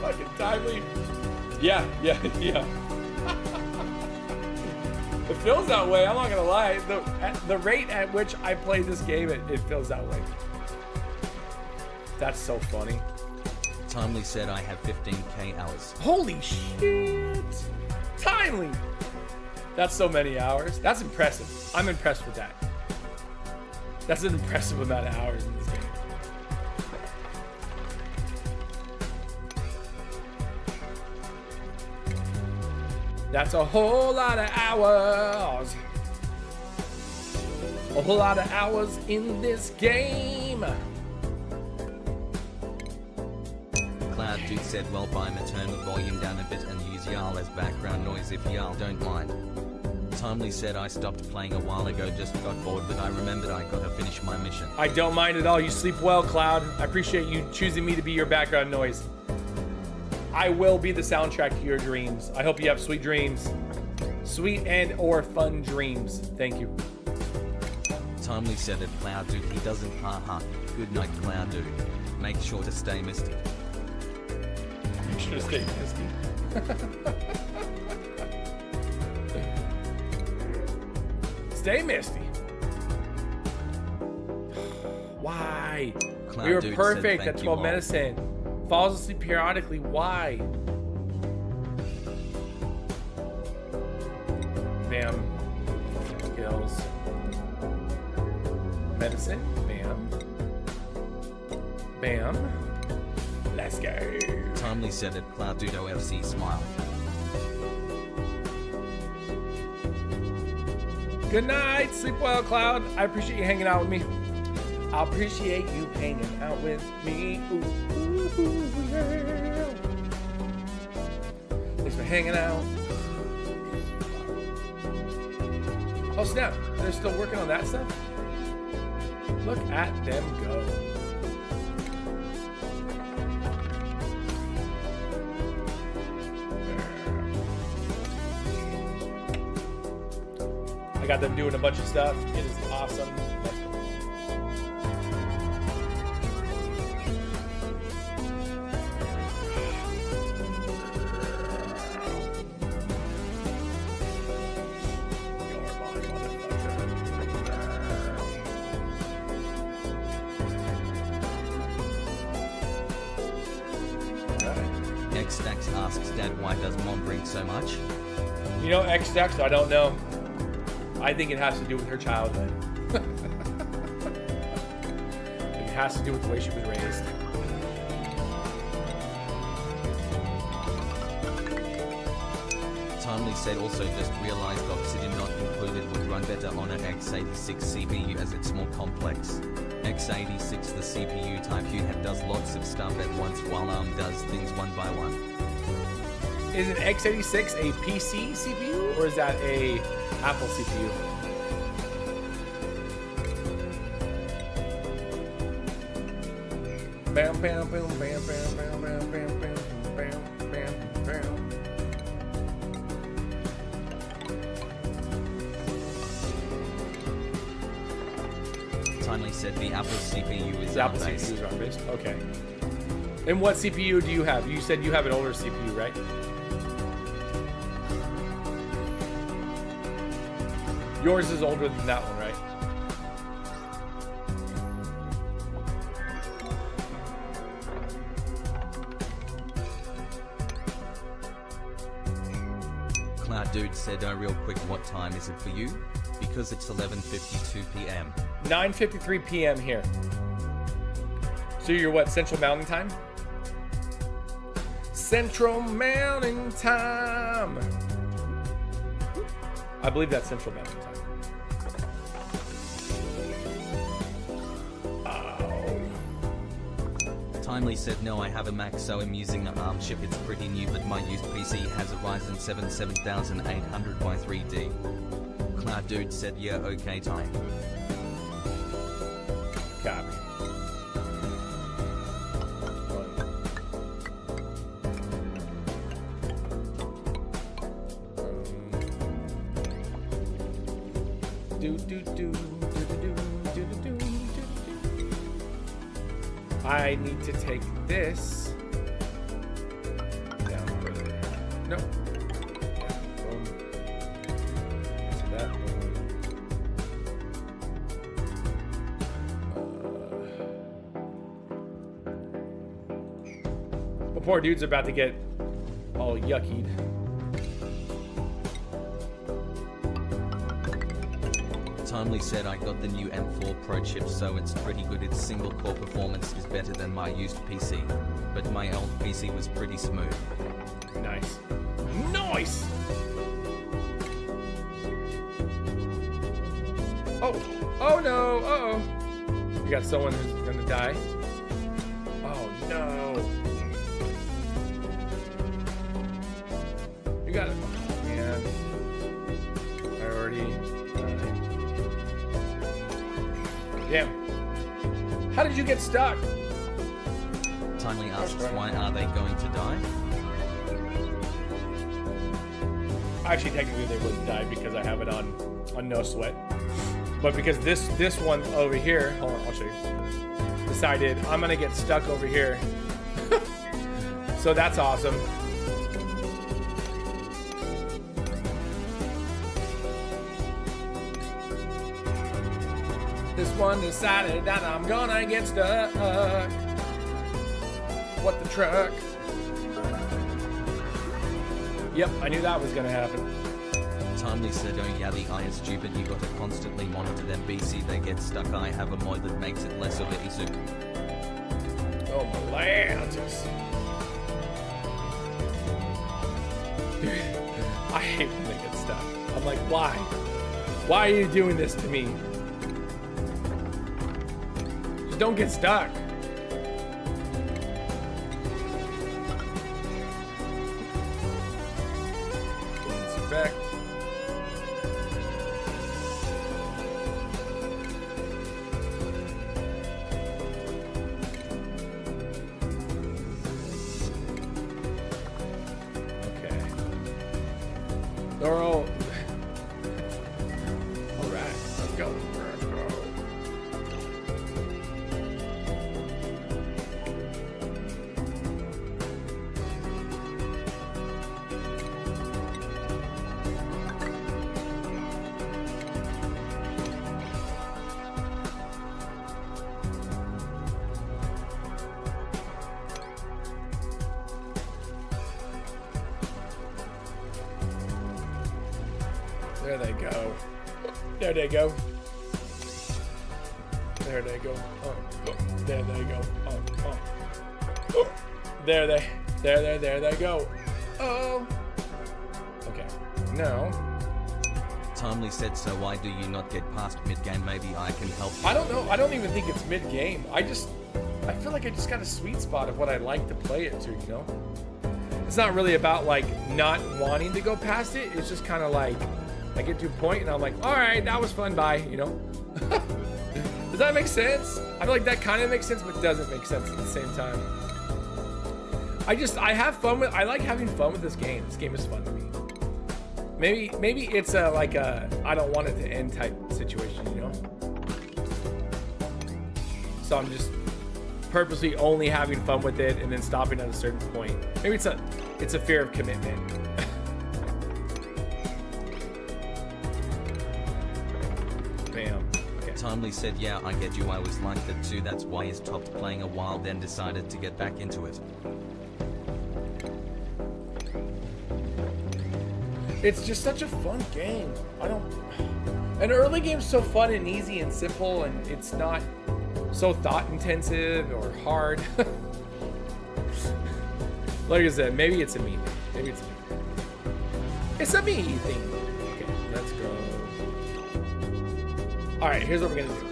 Fucking Timely. Yeah. It feels that way, I'm not gonna lie. The rate at which I play this game, it feels that way. That's so funny. Timely said I have 15k hours. Holy shit! Timely! That's so many hours. That's impressive. I'm impressed with that. That's an impressive amount of hours in this game. That's a whole lot of hours. A whole lot of hours in this game. Cloud dude said, well, Bima, turn the volume down a bit and use y'all as background noise if y'all don't mind. Timely said, I stopped playing a while ago, just got bored, but I remembered I gotta finish my mission. I don't mind at all. You sleep well, Cloud. I appreciate you choosing me to be your background noise. I will be the soundtrack to your dreams. I hope you have sweet dreams. Sweet and or fun dreams. Thank you. Timely said it, Cloud dude, he doesn't, haha. Good night, Cloud dude. Make sure to stay misty. Make sure to stay misty. Stay misty. Why? Cloud We were dude perfect said, at "Thank 12 you all." medicine. Falls asleep periodically. Why? Bam. Skills. Medicine. Bam. Bam. Let's go. Timely said it, Cloud dude OFC smile. Good night. Sleep well, Cloud. I appreciate you hanging out with me. I appreciate you hanging out with me. Ooh, ooh, ooh, yeah. Thanks for hanging out. Oh snap, they're still working on that stuff? Look at them go. I got them doing a bunch of stuff. It is awesome. X-Stax asks Dad, why does Mom drink so much? You know, X-Dex, I don't know. I think it has to do with her childhood. It has to do with the way she was raised. Timely said also just realized Oxygen not included would run better on an x86 CPU as it's more complex. x86 the CPU type you have does lots of stuff at once while ARM does things one by one. Is an x86 a PC CPU or is that a Apple CPU? Bam, bam, boom, bam, bam, bam, bam, bam, bam, bam, bam, bam. Timely said the Apple CPU is The Apple ARM-based. CPU is ARM-based. Okay. And what CPU do you have? You said you have an older CPU, right? Yours is older than that one, right? Cloud Dude said, oh, real quick, what time is it for you? Because it's 11:52 p.m. 9:53 p.m. here. So you're what, Central Mountain Time? Central Mountain Time. I believe that's Central Mountain Time. Timely said no, I have a Mac so I'm using an ARM chip. It's pretty new but my used PC has a Ryzen 7 7800 by 3D. Cloud Dude said yeah, okay time. Copy. I need to take this down further. Nope. Yeah, boom. So that one. The poor dude's about to get all yuckied. Timely said I got the new M4 Pro chip so it's pretty good. Its single core performance is better than my used PC, but my old PC was pretty smooth. Nice. Nice! Oh! Oh no! Uh-oh! We got someone who's gonna die. Oh no! You got it. Man. I already... Damn. How did you get stuck? Timely asks why are they going to die? Actually, technically they wouldn't die because I have it on no sweat. But because this one over here, hold on, I'll show you. Decided I'm gonna get stuck over here. So that's awesome. This one decided that I'm gonna get stuck. What the truck? Yep, I knew that was gonna happen. Timely said, oh yeah, the eye is stupid. You gotta constantly monitor them. BC, they get stuck. I have a mod that makes it less of an issue. Oh, molasses. Dude, I hate when they get stuck. I'm like, why? Why are you doing this to me? Just don't get stuck. Inspect. Okay. They're all... Alright, let's go. Let's go. There they go. There they go. There they go. Oh, there they go. Oh, oh. Oh. There they go. Oh. Okay. No. Timely said, so why do you not get past mid-game? Maybe I can help you. I don't know. I don't even think it's mid-game. I feel like I just got a sweet spot of what I like to play it to, you know? It's not really about like not wanting to go past it. It's just kind of like I get to a point and I'm like, all right, that was fun, bye, you know? Does that make sense? I feel like that kind of makes sense, but doesn't make sense at the same time. I have fun with, I like having fun with this game. This game is fun to me. Maybe it's like a, I don't want it to end type situation, you know? So I'm just purposely only having fun with it and then stopping at a certain point. Maybe it's a fear of commitment. Bam. Okay. Timely said, yeah, I get you. I was like that too. That's why I stopped playing a while, then decided to get back into it. It's just such a fun game. An early game's so fun and easy and simple, and it's not so thought intensive or hard. Like I said, maybe it's a me thing. Maybe it's a me thing. It's a me thing. Okay, let's go. All right, here's what we're gonna do.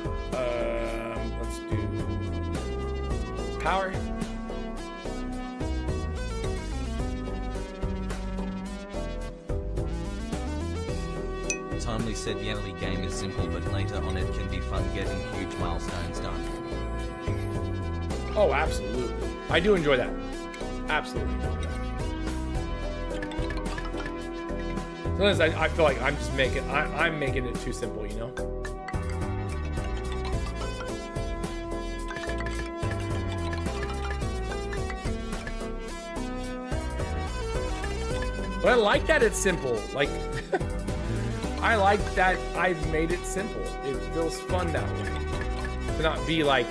Let's do power. Timely said the early game is simple, but later on it can be fun getting huge milestones done. Oh, absolutely. I do enjoy that. Absolutely. Sometimes I feel like I'm just making, I'm making it too simple, you know? But I like that it's simple. Like, I like that I've made it simple. It feels fun that way. To not be like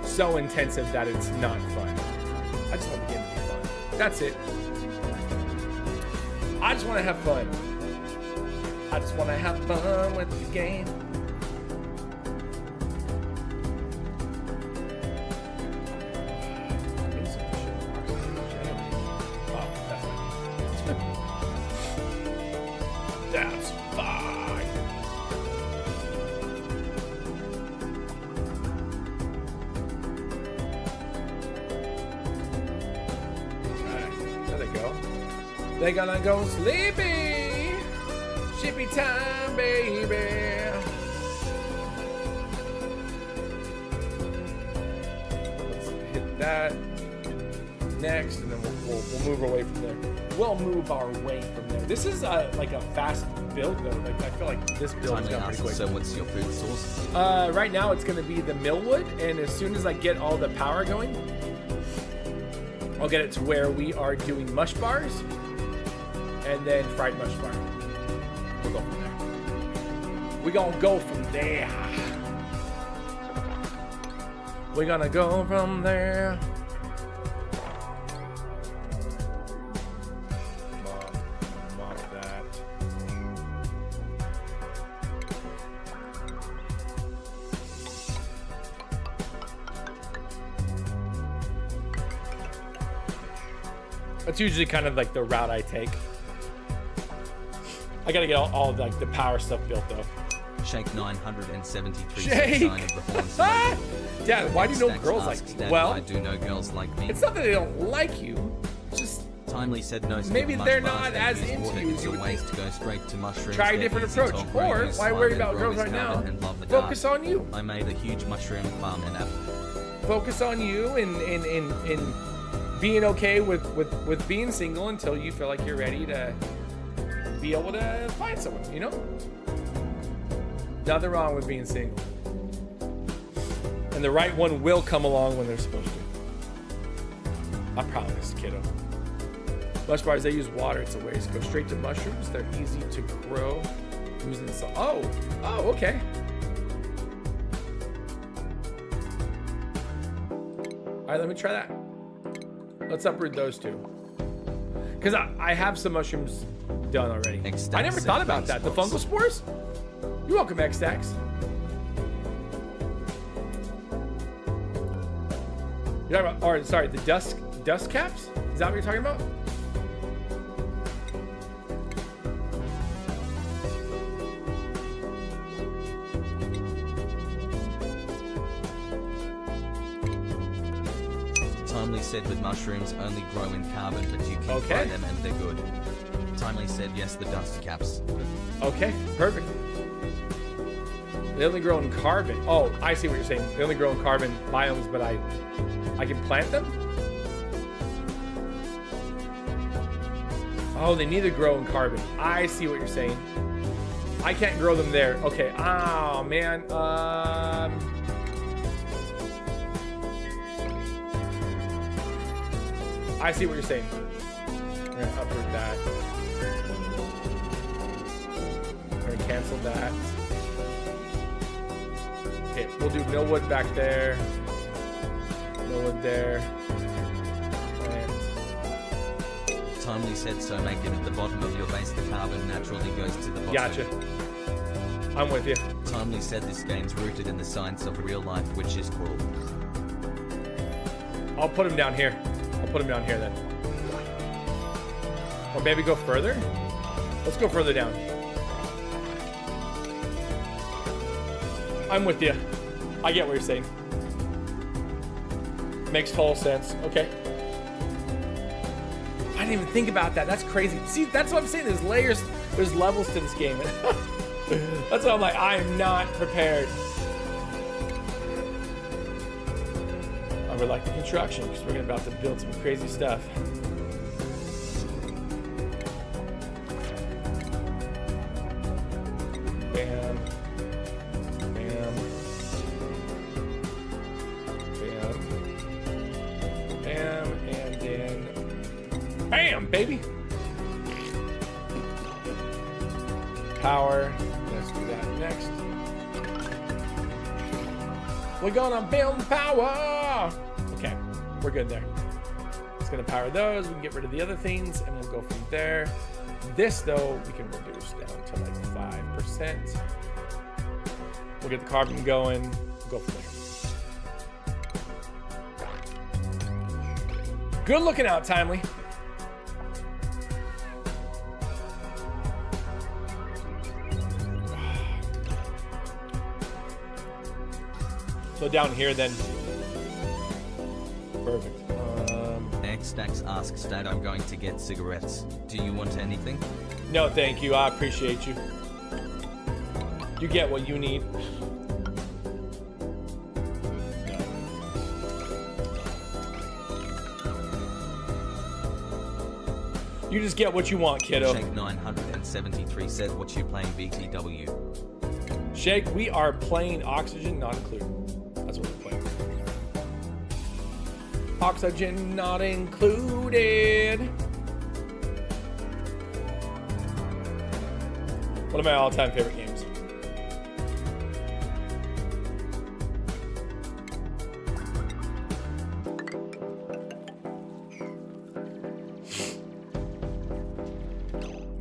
so intensive that it's not fun. I just want the game to be fun. That's it. I just want to have fun. I just want to have fun with the game. That's fine. Alright, there they go. They're gonna go sleepy. Shippy time, baby. Let's hit that next, and then we'll move away from there. We'll move our way from there. This is like a fast build though. Like I feel like this build is going pretty quick. So what's your food source? Right now it's going to be the millwood, and as soon as I get all the power going, I'll get it to where we are doing mush bars, and then fried mush bar. We'll go from there. We're gonna go from there. We're gonna go from there. Mop that. That's usually kind of like the route I take. I gotta get all of like the power stuff built though. Shake 973 Shake! sign of the horns emoji. Dad, why do no Stacks girls like asks, me? Dad, Well, why do no girls like me? it's not that they don't like you. It's just Timely said no. maybe skip they're mush not bars, as use into water. you as It's you a would waste think. to go straight to mushrooms. Try a They're different easy approach. top, Or grow, why worry about grow girls right now? garden and love the Focus garden. on you. I made a huge mushroom farm in Apple. Focus on you and being okay with being single until you feel like you're ready to be able to find someone, you know? Nothing wrong with being single. And the right one will come along when they're supposed to. I promise, kiddo. Mush bars, they use water, it's a waste. Go straight to mushrooms, they're easy to grow. Using salt. Oh, okay. All right, let me try that. Let's uproot those two. Because I have some mushrooms done already. I never thought about that. The fungal spores? You're welcome, X-Stacks. You're talking about, or sorry, the dust caps? Is that what you're talking about? Timely said with mushrooms only grow in carbon, but you can Okay. fry them and they're good. Timely said yes, the dust caps. Okay, perfect. They only grow in carbon. Oh, I see what you're saying. They only grow in carbon biomes, but I can plant them? Oh, they need to grow in carbon. I see what you're saying. I can't grow them there. Okay. Oh, man. I see what you're saying. We're gonna uproot that. We're gonna cancel that. Okay, we'll do millwood back there. Millwood there. Plant. Timely said so make it at the bottom of your base, the carbon naturally goes to the bottom. Gotcha. I'm with you. Timely said this game's rooted in the science of real life, which is cool. I'll put him down here. I'll put him down here then. Or maybe go further? Let's go further down. I'm with you. I get what you're saying. Makes total sense. Okay. I didn't even think about that. That's crazy. See, that's what I'm saying. There's layers, there's levels to this game. That's why I'm like, I am not prepared. I would like the construction because we're about to build some crazy stuff. Bam. Bam. Bam. Bam. And then bam, baby. Power. Let's do that next. We're gonna build power. Okay, we're good there. It's gonna power those. We can get rid of the other things, and we'll go from there. This though, we can reduce down to like 5%. We'll get the carbon going. We'll go from there. Good looking out, Timely. So down here then. Perfect. Xdax asks Dad, I'm going to get cigarettes. Do you want anything? No, thank you. I appreciate you. You get what you need. No. You just get what you want, kiddo. Shake 973 said, what you playing BTW? Shake, we are playing Oxygen Not Included. That's what we're playing. Oxygen Not Included. One of my all-time favorite games.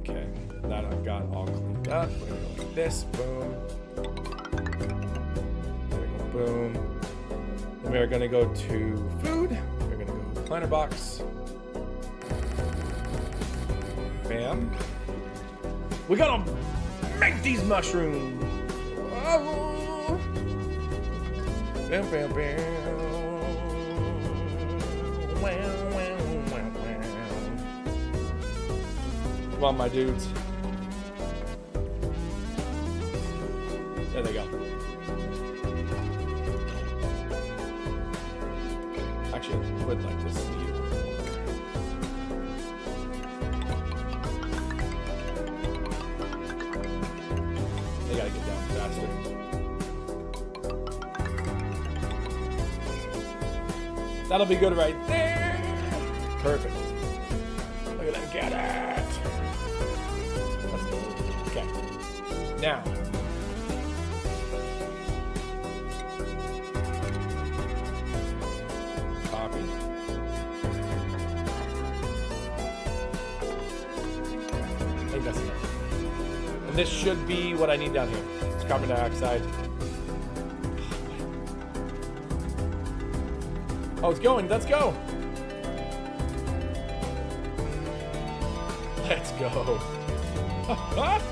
Okay, that I've got all cleaned up. We're gonna go like this, boom. Boom. Then we're gonna go to food. We're gonna go planter box. Bam. We gotta make these mushrooms. Oh. Bam, bam, bam. Wow, wow, wow, wow. Come on, my dudes. There they go. Actually, I would like to see it. They gotta get down faster. That'll be good right there. Perfect. Look at that, get it. Let's go. Okay. Now. Copy. I think that's enough. And this should be what I need down here. It's carbon dioxide. Oh, it's going. Let's go. Let's go. Yes.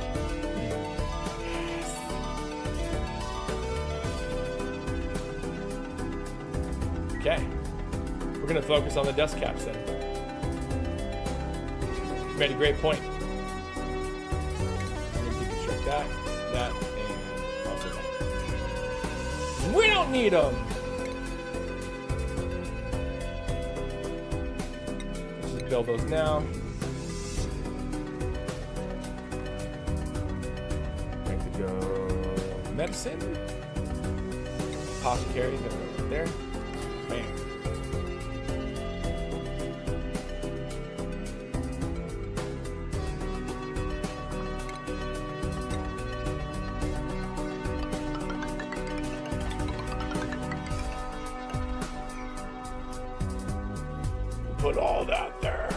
Okay. We're going to focus on the dust caps then. You made a great point. We're going to deconstruct that, and also that. We don't need them. Let's just build those now. Going to go medicine. Apothecary, right there. Bam. Put all that there.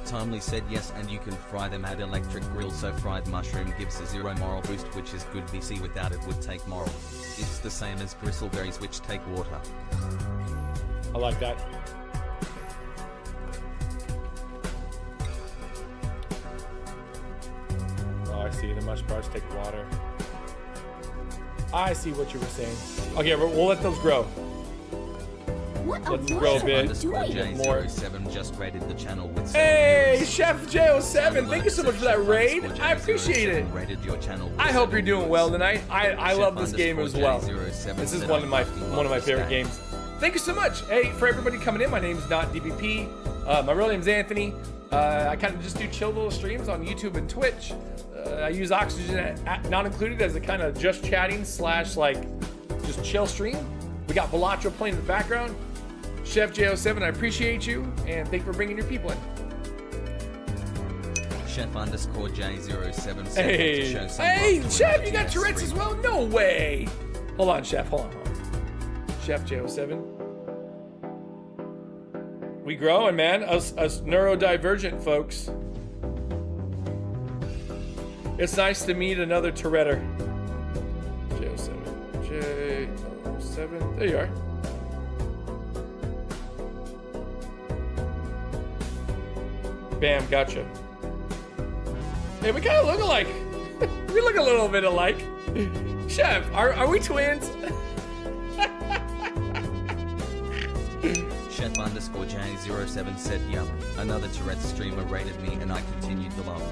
Timely said yes, and you can fry them at electric grill, so fried mushroom gives a 0 moral boost, which is good. BC without it would take moral. It's the same as bristleberries, which take water. I like that. Oh, I see. The mush bars take water. I see what you were saying. Okay, we'll let those grow. What a Let's grow a bit. More. J07 just rated the channel with Hey, Chef J07, thank you so much for that raid. I appreciate it. I hope you're doing well tonight. I love this game as well. This is one of my favorite games. Thank you so much. Hey, for everybody coming in, my name's NotDBP. My real name's Anthony. I kind of just do chill little streams on YouTube and Twitch. I use Oxygen not included as a kind of just chatting / like just chill stream. We got Bellaccio playing in the background. Chef J07, I appreciate you, and thank you for bringing your people in. Chef_J07 said Hey, to show some hey, love to Chef, an you got OTS Tourette's as streamer. well? No way. Hold on, Chef, hold on. Chef J07. We growing, man. Us neurodivergent folks. It's nice to meet another Touretter. J07. There you are. Bam, gotcha. Hey, we kind of look alike. We look a little bit alike. Chef, are we twins? Chef_J07 said, yup, another Tourette's streamer rated me and I continued the love.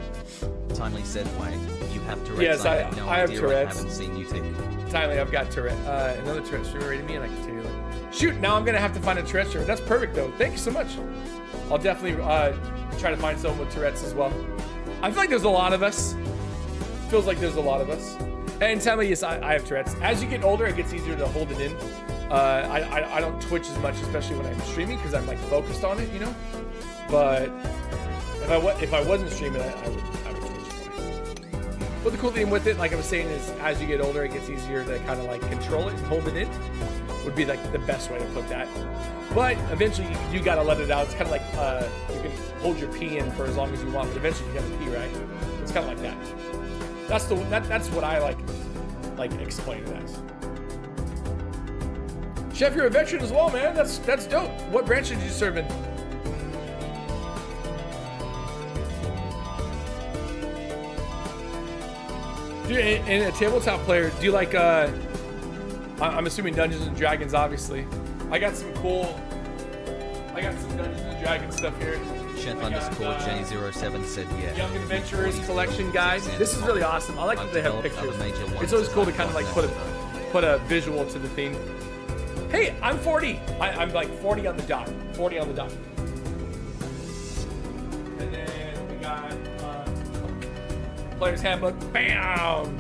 Timely said, wait, you have Tourette's? Yes, I have idea. Tourette's. I haven't seen you tick. Timely, I've got Tourette. Another Tourette streamer rated me and I continue to shoot, now I'm gonna have to find a Tourette streamer. That's perfect though. Thank you so much. I'll definitely try to find someone with Tourette's as well. I feel like there's a lot of us. Feels like there's a lot of us. And Timely, yes, I have Tourette's. As you get older, it gets easier to hold it in. I don't twitch as much, especially when I'm streaming, because I'm like focused on it, you know. But if I wasn't streaming, I would twitch more. But the cool thing with it, like I was saying, is as you get older, it gets easier to kind of like control it and hold it in. Would be like the best way to put that. But eventually, you gotta let it out. It's kind of like you can hold your pee in for as long as you want, but eventually you gotta pee, right? It's kind of like that. That's what I like explain it as. Chef, you're a veteran as well, man. That's dope. What branch did you serve in? Dude, in a tabletop player, do you like I'm assuming Dungeons and Dragons, obviously. I got some Dungeons and Dragons stuff here. Chef_J07 said, yeah. Young Adventurers Collection Guide. This is really awesome. I like that they have pictures. It's always cool to kind of like put a visual to the theme. Hey, I'm 40. I'm like 40 on the dot. 40 on the dot. And then we got Player's Handbook. Bam!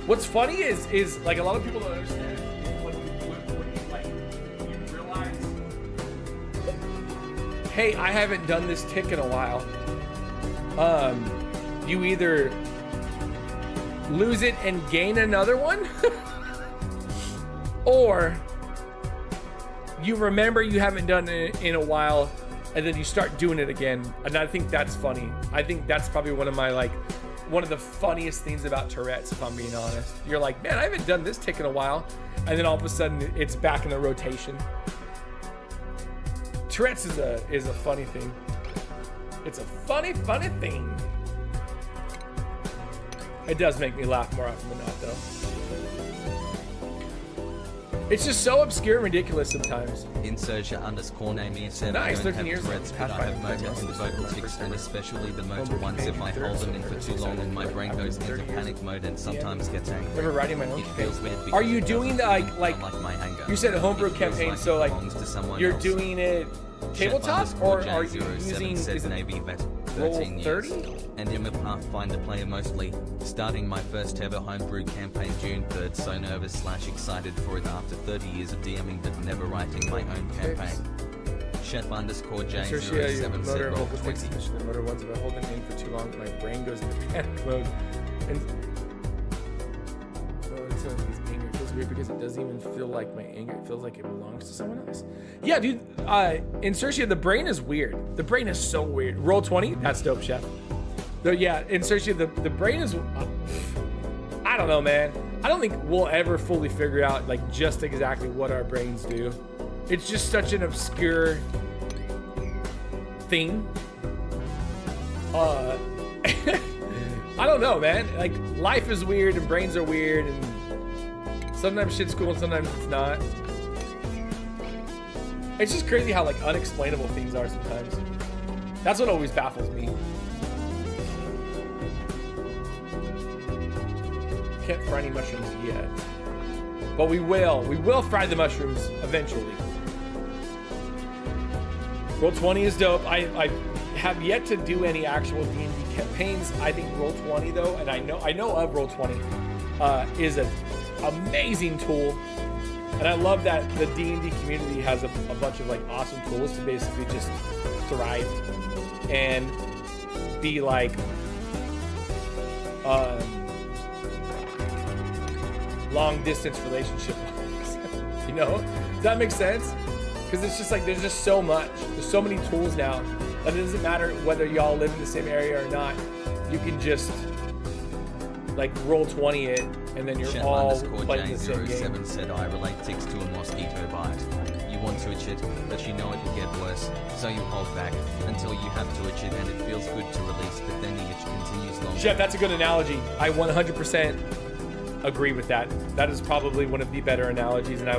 What's funny is like a lot of people don't understand when you realize, hey, I haven't done this tick in a while. You either lose it and gain another one, or you remember you haven't done it in a while and then you start doing it again. And I think that's funny. I think that's probably one of the funniest things about Tourette's, if I'm being honest. You're like, man, I haven't done this tick in a while, and then all of a sudden it's back in the rotation. Tourette's is a funny thing. It's a funny thing. It does make me laugh more often than not, though. It's just so obscure and ridiculous sometimes. Insurgia_Namia said, Nice, I don't 13 have years. Tourette's, but I have motor and vocal tics, and especially the motor ones. If I hold them in for too long and my brain goes into panic mode and sometimes gets angry. Never writing my own It feels weird because Are you it doing doesn't like my anger. you said a homebrew It feels campaign, like so it like belongs to someone you're else. doing it tabletop, or are you using said is it Navy vet, Roll 13 years, 30? and I'm a Pathfinder player mostly, starting my first ever homebrew campaign June 3rd, so nervous / excited for it after 30 years of DMing but never writing my own campaign. Chef_J07 said roll 20. The motor ones, if I hold them in for too long, my brain goes into panic mode. And anger feels weird because it doesn't even feel like my anger. It feels like it belongs to someone else. Yeah, dude. In Cercia, the brain is weird. The brain is so weird. Roll 20. That's dope, Chef. Yeah, in Cercia, the brain is. I don't know, man. I don't think we'll ever fully figure out like just exactly what our brains do. It's just such an obscure thing. I don't know, man. Like life is weird and brains are weird and Sometimes shit's cool and sometimes it's not. It's just crazy how like unexplainable things are sometimes. That's what always baffles me. Can't fry any mushrooms yet. But we will. We will fry the mushrooms eventually. Roll 20 is dope. I have yet to do any actual D&D campaigns. I think Roll 20 though, and I know of Roll 20, is an amazing tool. And I love that the D&D community has a bunch of like awesome tools to basically just thrive and be like long distance relationship. You know? Does that make sense? Because it's just like there's just so much. There's so many tools now that it doesn't matter whether y'all live in the same area or not. You can just like roll 20 it, and then you're all playing the same game. Said I relate ticks to a mosquito bite. You want to itch it, but you know it will get worse, so you hold back until you have to itch it, and it feels good to release, but then the itch continues longer. Chef, that's a good analogy. I 100% agree with that. That is probably one of the better analogies, and I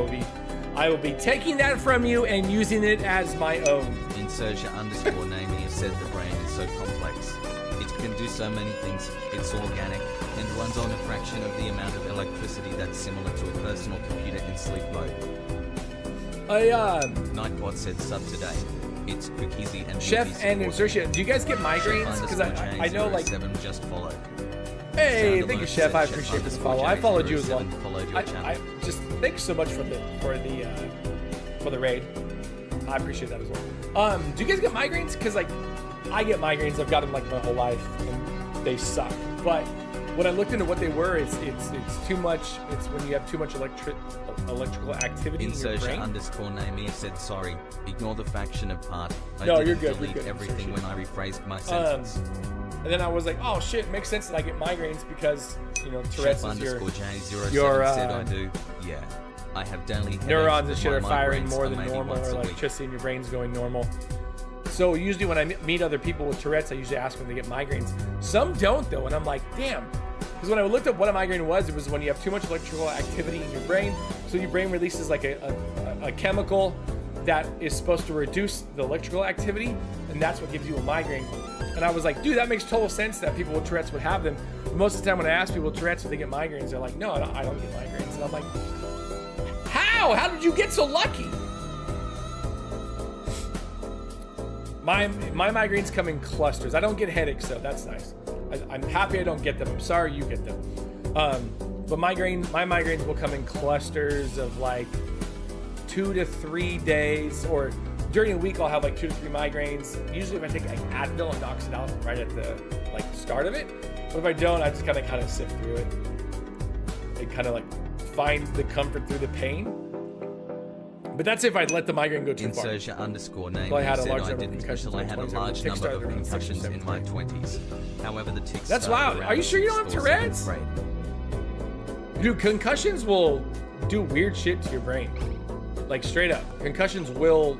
will be taking that from you and using it as my own. Insursia_Namey has said the brain is so complex. It can do so many things. It's organic and runs on a fraction of the amount of electricity that's similar to a personal computer in sleep mode. Nightbot said sub today. It's cookiesy and Chef and Insertia, do you guys get migraines? Because I know like just followed. Hey, thank you, Chef. I appreciate this follow. I followed you as well. I just thanks so much for the raid. I appreciate that as well. Do you guys get migraines? Because like I get migraines. I've got them like my whole life, and they suck. But when I looked into what they were, it's too much. It's when you have too much electrical activity in your brain. Insertia_Namey said sorry. Ignore the faction of part. No, you're good. You're good. Everything when I rephrased my sentence. And then I was like, oh shit, it makes sense that I get migraines because, you know, Tourette's is your said I do. Yeah. I have daily neurons and shit are firing more than normal, or electricity in your brain's going normal. So usually when I meet other people with Tourette's, I usually ask them if they get migraines. Some don't though, and I'm like, damn. Because when I looked up what a migraine was, it was when you have too much electrical activity in your brain. So your brain releases like a chemical that is supposed to reduce the electrical activity, and that's what gives you a migraine. And I was like, dude, that makes total sense that people with Tourette's would have them. But most of the time when I ask people with Tourette's if they get migraines, they're like, no, I don't get migraines. And I'm like, how? How did you get so lucky? My migraines come in clusters. I don't get headaches, so that's nice. I'm happy I don't get them. I'm sorry you get them. But my migraines will come in clusters of like 2 to 3 days, or during a week I'll have like 2 to 3 migraines. Usually if I take like Advil, it knocks it out right at the like start of it. But if I don't, I just kind of sift through it and kind of like find the comfort through the pain. But that's if I'd let the migraine go too far. Insertia_Namey I had a large said number of concussions. I had a large number of concussions in my 20s. However, the tics. That's wild. Are you sure you don't have Tourette's? Dude, concussions will do weird shit to your brain. Like straight up, concussions will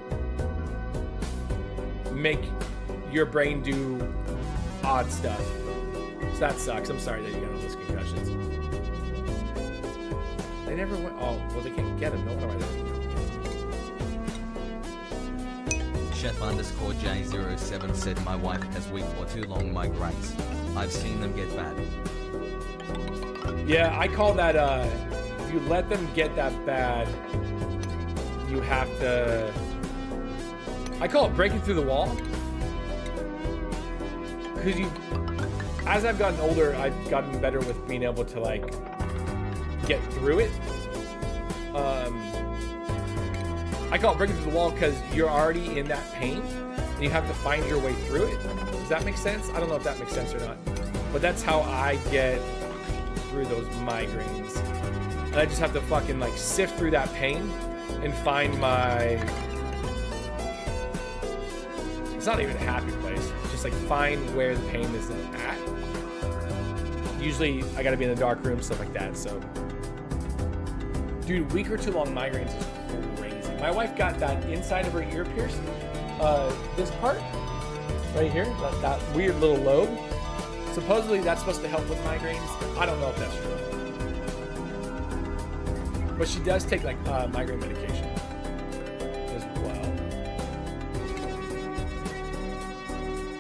make your brain do odd stuff. So that sucks. I'm sorry that you got all those concussions. They never went. Oh, well, they can't get them. No wonder why they Chef_J07 said my wife has weak or too long migraines. I've seen them get bad. Yeah, I call that if you let them get that bad, you have to, I call it breaking through the wall. Because as I've gotten older, I've gotten better with being able to like get through it. I call it breaking through the wall because you're already in that pain and you have to find your way through it. Does that make sense? I don't know if that makes sense or not, but that's how I get through those migraines. And I just have to fucking like sift through that pain and find my, it's not even a happy place, just like find where the pain is at. Usually I gotta be in a dark room, stuff like that. So dude, week or too long migraines is crazy. My wife got that inside of her ear pierced, this part right here, that weird little lobe. Supposedly that's supposed to help with migraines. I don't know if that's true. But she does take like migraine medication as well.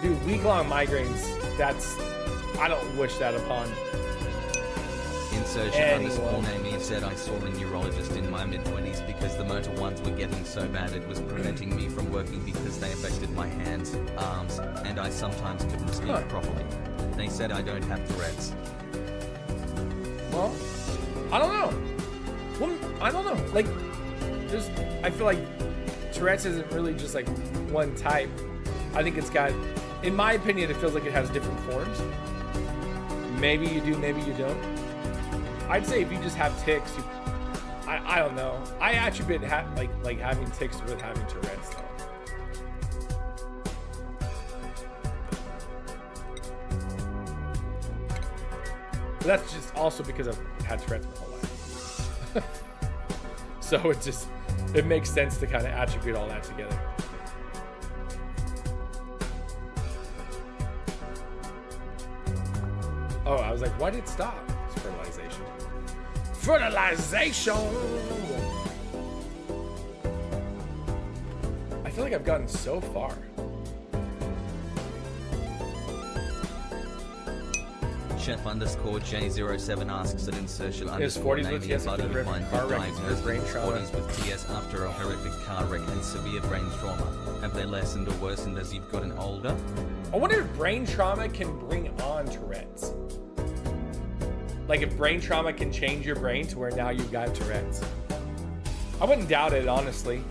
Dude, week-long migraines, I don't wish that upon Insertion _Namie said I saw a neurologist in my mid-20s because the motor ones were getting so bad it was preventing me from working because they affected my hands, arms, and I sometimes couldn't speak properly. They said I don't have Tourette's. Well, I don't know. Well, I don't know. Like, I feel like Tourette's isn't really just like one type. I think it's got, in my opinion, it feels like it has different forms. Maybe you do, maybe you don't. I'd say if you just have tics, I don't know. I attribute like having tics with having Tourette's though. But that's just also because I've had Tourette's my whole life. So it makes sense to kind of attribute all that together. Oh, I was like, why did it stop? It's fertilization. Fertilization! I feel like I've gotten so far. Chef _J07 asks at insertion His 40s with TS after a find car wreck, diagnosed brain trauma. 40s with TS after a horrific car wreck and severe brain trauma. Have they lessened or worsened as you've gotten older? I wonder if brain trauma can bring on Tourette's. Like if brain trauma can change your brain to where now you've got Tourette's. I wouldn't doubt it, honestly.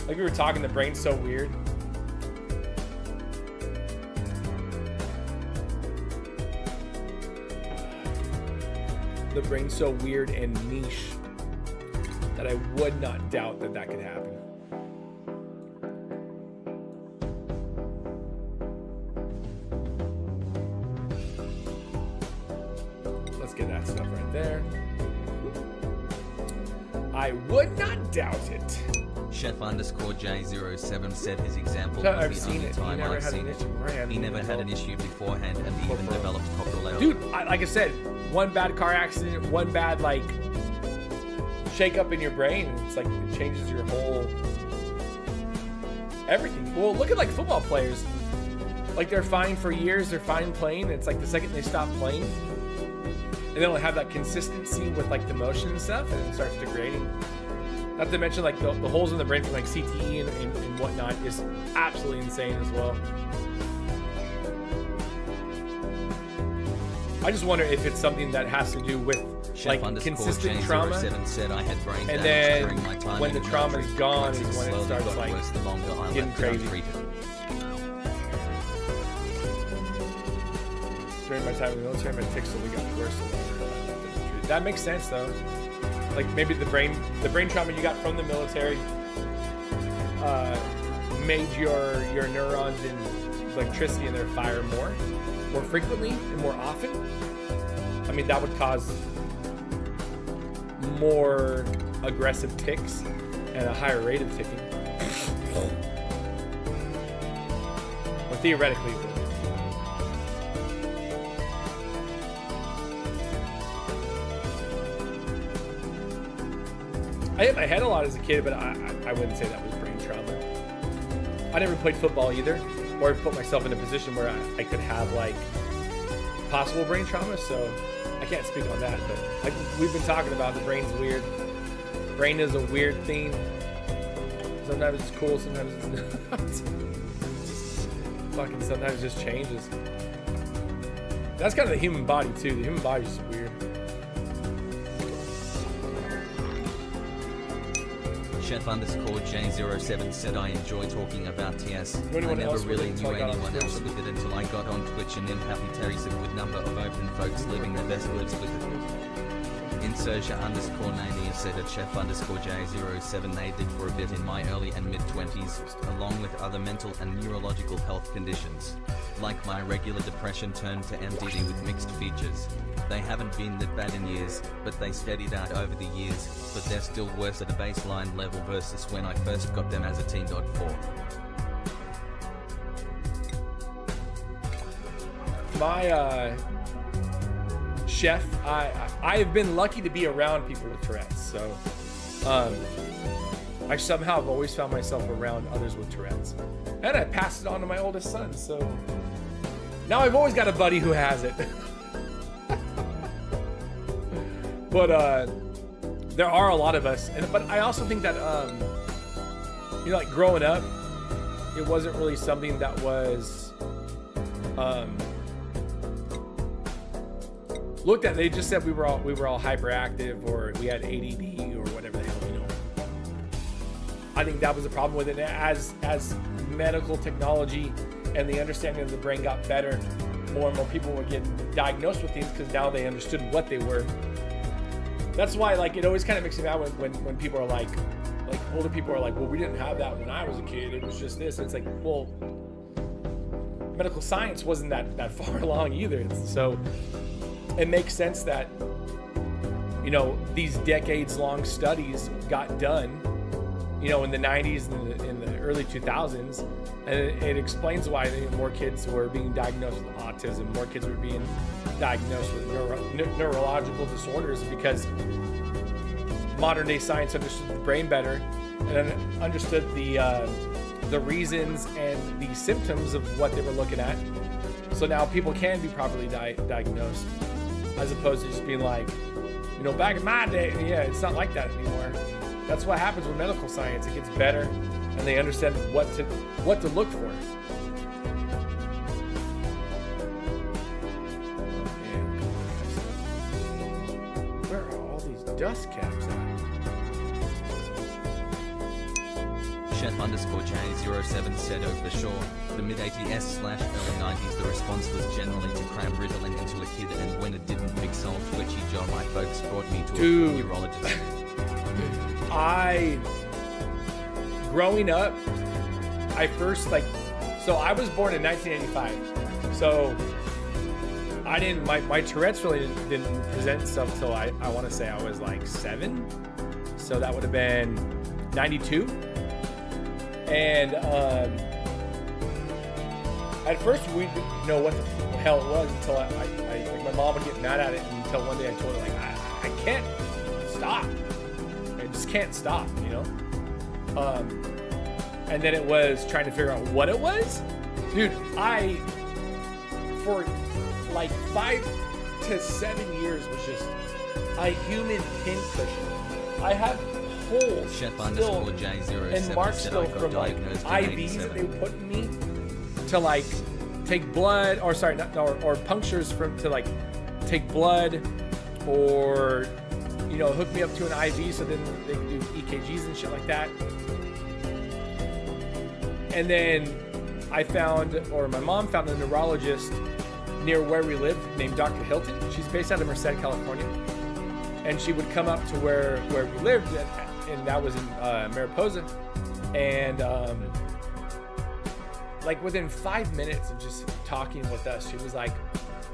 Like we were talking, the brain's so weird. The brain's so weird and niche that I would not doubt that that could happen. Let's get that stuff right there. I would not doubt it. Chef _J07 said his example I've was the seen only it. time I've seen it. He never had an issue beforehand and even developed popularity. Dude, like I said, one bad car accident, one bad like shake up in your brain, it's like it changes your whole everything. Well, look at like football players. Like they're fine for years, they're fine playing. It's like the second they stop playing, and they don't have that consistency with like the motion and stuff, and it starts degrading. Not to mention like the holes in the brain from like CTE and whatnot is absolutely insane as well. I just wonder if it's something that has to do with Chef like consistent trauma, said I had brain and damage then during my time when in the trauma's military. gone is It when it slowly starts got like worse the longer I getting left it crazy. untreated. During my time in the military, my tics only got worse. That makes sense though. Like maybe the brain trauma you got from the military made your neurons and electricity in there fire more frequently and more often. I mean, that would cause more aggressive tics and a higher rate of ticking. Or theoretically it would. I hit my head a lot as a kid, but I wouldn't say that was brain trauma. I never played football either, or put myself in a position where I could have like possible brain trauma, so I can't speak on that. But like we've been talking about, the brain's weird. Brain is a weird thing. Sometimes it's cool, sometimes it's not. Fucking sometimes it just changes. That's kind of the human body too. The human body is weird. Chef _J07 said I enjoy talking about TS. I never really knew anyone else with it until I got on Twitch, and then Happy Terry's a good number of open folks living their best lives with it. Insertion _Nania said at Chef _J07 they did for a bit in my early and mid-20s, along with other mental and neurological health conditions. Like my regular depression turned to MDD with mixed features. They haven't been that bad in years, but they steadied out over the years, but they're still worse at a baseline level versus when I first got them as a teen. 4. My chef, I have been lucky to be around people with Tourette's, so I somehow have always found myself around others with Tourette's. And I passed it on to my oldest son, so now I've always got a buddy who has it. But there are a lot of us, but I also think that you know, like growing up, it wasn't really something that was looked at. They just said we were all hyperactive, or we had ADD, or whatever the hell, you know. I think that was the problem with it. As medical technology and the understanding of the brain got better, more and more people were getting diagnosed with things because now they understood what they were. That's why, like, it always kind of makes me mad when people are like older people are like, well, we didn't have that when I was a kid. It was just this. And it's like, well, medical science wasn't that far along either. So it makes sense that, you know, these decades-long studies got done, you know, in the 90s and in the early 2000s, and it explains why more kids were being diagnosed with autism, more kids were being diagnosed with neurological disorders, because modern day science understood the brain better and understood the reasons and the symptoms of what they were looking at. So now people can be properly diagnosed, as opposed to just being like, you know, back in my day, yeah, it's not like that anymore. That's what happens with medical science. It gets better, and they understand what to look for. Where are all these dust caps at? Chef_J07 said, oh, for sure. The mid-80s/early 90s, the response was generally to cram Ritalin into a kid, and when it didn't fix old twitchy jaw, my folks brought me to a neurologist. Growing up, I first, like, so I was born in 1985. So I didn't, my Tourette's really didn't present itself until I want to say I was like 7. So that would have been 92. And at first we didn't know what the hell it was until I like, my mom would get mad at it until one day I told her, like, I can't stop. I just can't stop, you know? And then it was trying to figure out what it was. Dude, for like 5 to 7 years was just a human pincushion. I have holes Chef_J07 and marks still from like IVs that they put in me to like take blood, or sorry, or punctures to like take blood, or, you know, hook me up to an IV so then they can do EKGs and shit like that. And then I found, or my mom found, a neurologist near where we lived named Dr. Hilton. She's based out of Merced, California. And she would come up to where we lived, and that was in Mariposa. And like within 5 minutes of just talking with us, she was like,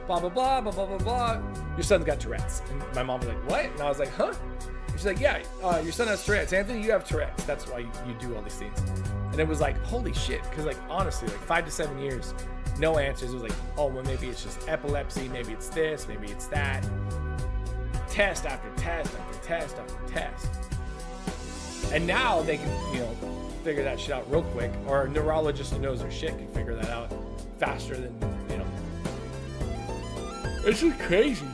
blah, blah, blah, blah, blah, blah, blah. Your son's got Tourette's. And my mom was like, what? And I was like, huh? And she's like, yeah, your son has Tourette's. Anthony, you have Tourette's. That's why you do all these things. And it was like, holy shit. Because, like, honestly, like 5 to 7 years, no answers. It was like, oh, well, maybe it's just epilepsy. Maybe it's this. Maybe it's that. Test after test after test after test. And now they can, you know, figure that shit out real quick. Or a neurologist who knows their shit can figure that out faster than, you know. It's just crazy.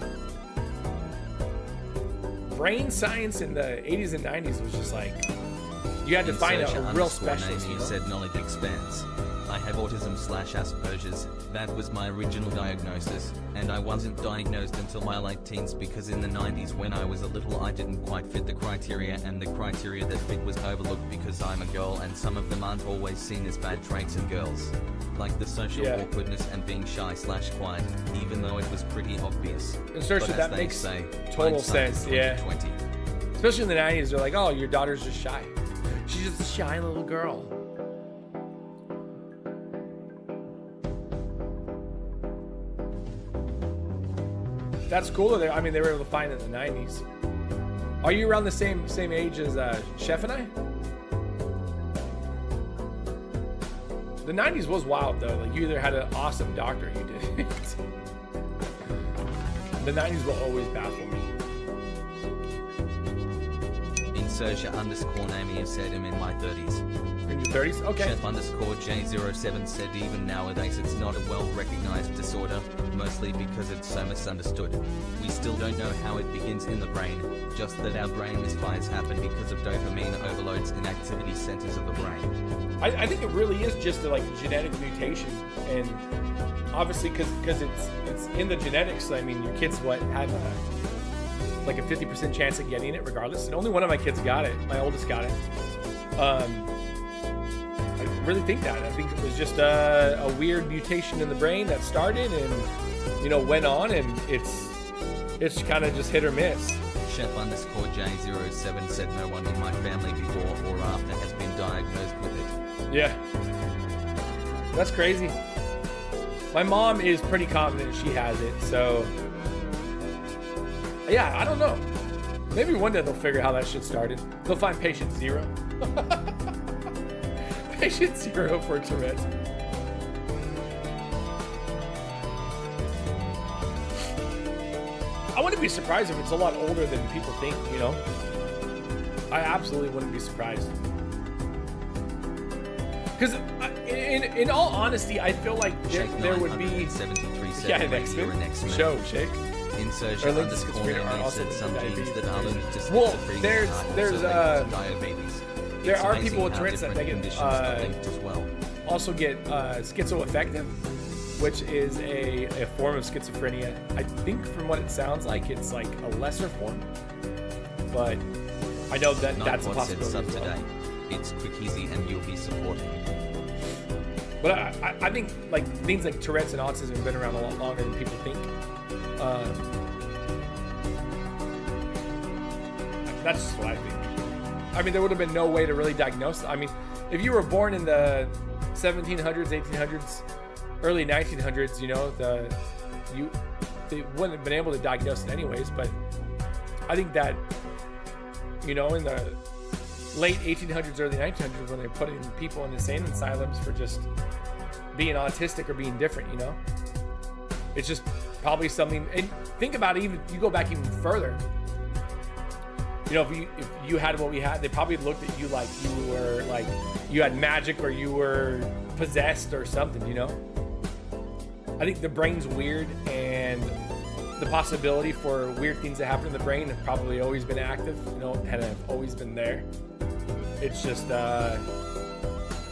Brain science in the 80s and 90s was just like, you had to find a real specialist. You said knowledge expands. I have autism/Asperger's. That was my original diagnosis, and I wasn't diagnosed until my late teens because in the 90s when I was a little I didn't quite fit the criteria, and the criteria that fit was overlooked because I'm a girl and some of them aren't always seen as bad traits in girls. Like the social awkwardness and being shy/quiet, even though it was pretty obvious. And Search, that makes total sense, yeah. Especially in the 90s, they're like, oh, your daughter's just shy. She's just a shy little girl. That's cool. I mean, they were able to find it in the 90s. Are you around the same age as Chef and I? The 90s was wild, though. Like, you either had an awesome doctor or you didn't. The 90s will always baffle me. Insertia underscore Namia said I'm in my 30s. In your 30s? Okay. Chef underscore J07 said even nowadays it's not a well-recognized disorder, mostly because it's so misunderstood. We still don't know how it begins in the brain, just that our brain misfires happen because of dopamine overloads in activity centers of the brain. I think it really is just a genetic mutation, and obviously because it's in the genetics. I mean, your kids have a 50% chance of getting it regardless, and only one of my kids got it. My oldest got it. I really think that. I think it was just a weird mutation in the brain that started and went on, and it's kind of just hit or miss. Chef underscore J07 said no one in my family before or after has been diagnosed with it. Yeah. That's crazy. My mom is pretty confident she has it, so yeah, I don't know. Maybe one day they'll figure how that shit started. They'll find patient 0. Patient 0 for Tourette's. I wouldn't be surprised if it's a lot older than people think, I absolutely wouldn't be surprised. Because in all honesty, I feel like there would be... 73 next show, Shake. Insertion underscore Namia said some genes that are linked to well, schizophrenia diabetes. There are people with Tourette's that they conditions are linked as well. Also get schizoaffective, which is a form of schizophrenia. I think from what it sounds like, it's like a lesser form, but I know that's a possibility as well. It's quick, easy, and you'll be supported. But I think things like Tourette's and autism have been around a lot longer than people think. That's just what I think. I mean, there would have been no way to really diagnose it. I mean, if you were born in the 1700s, 1800s, early 1900s, they wouldn't have been able to diagnose it anyways. But I think that, in the late 1800s, early 1900s, when they're putting people in insane asylums for just being autistic or being different, it's just probably something. And think about it, even you go back even further. If you had what we had, they probably looked at you like you were you had magic or you were possessed or something. I think the brain's weird, and the possibility for weird things to happen in the brain have probably always been active, and have always been there. It's just our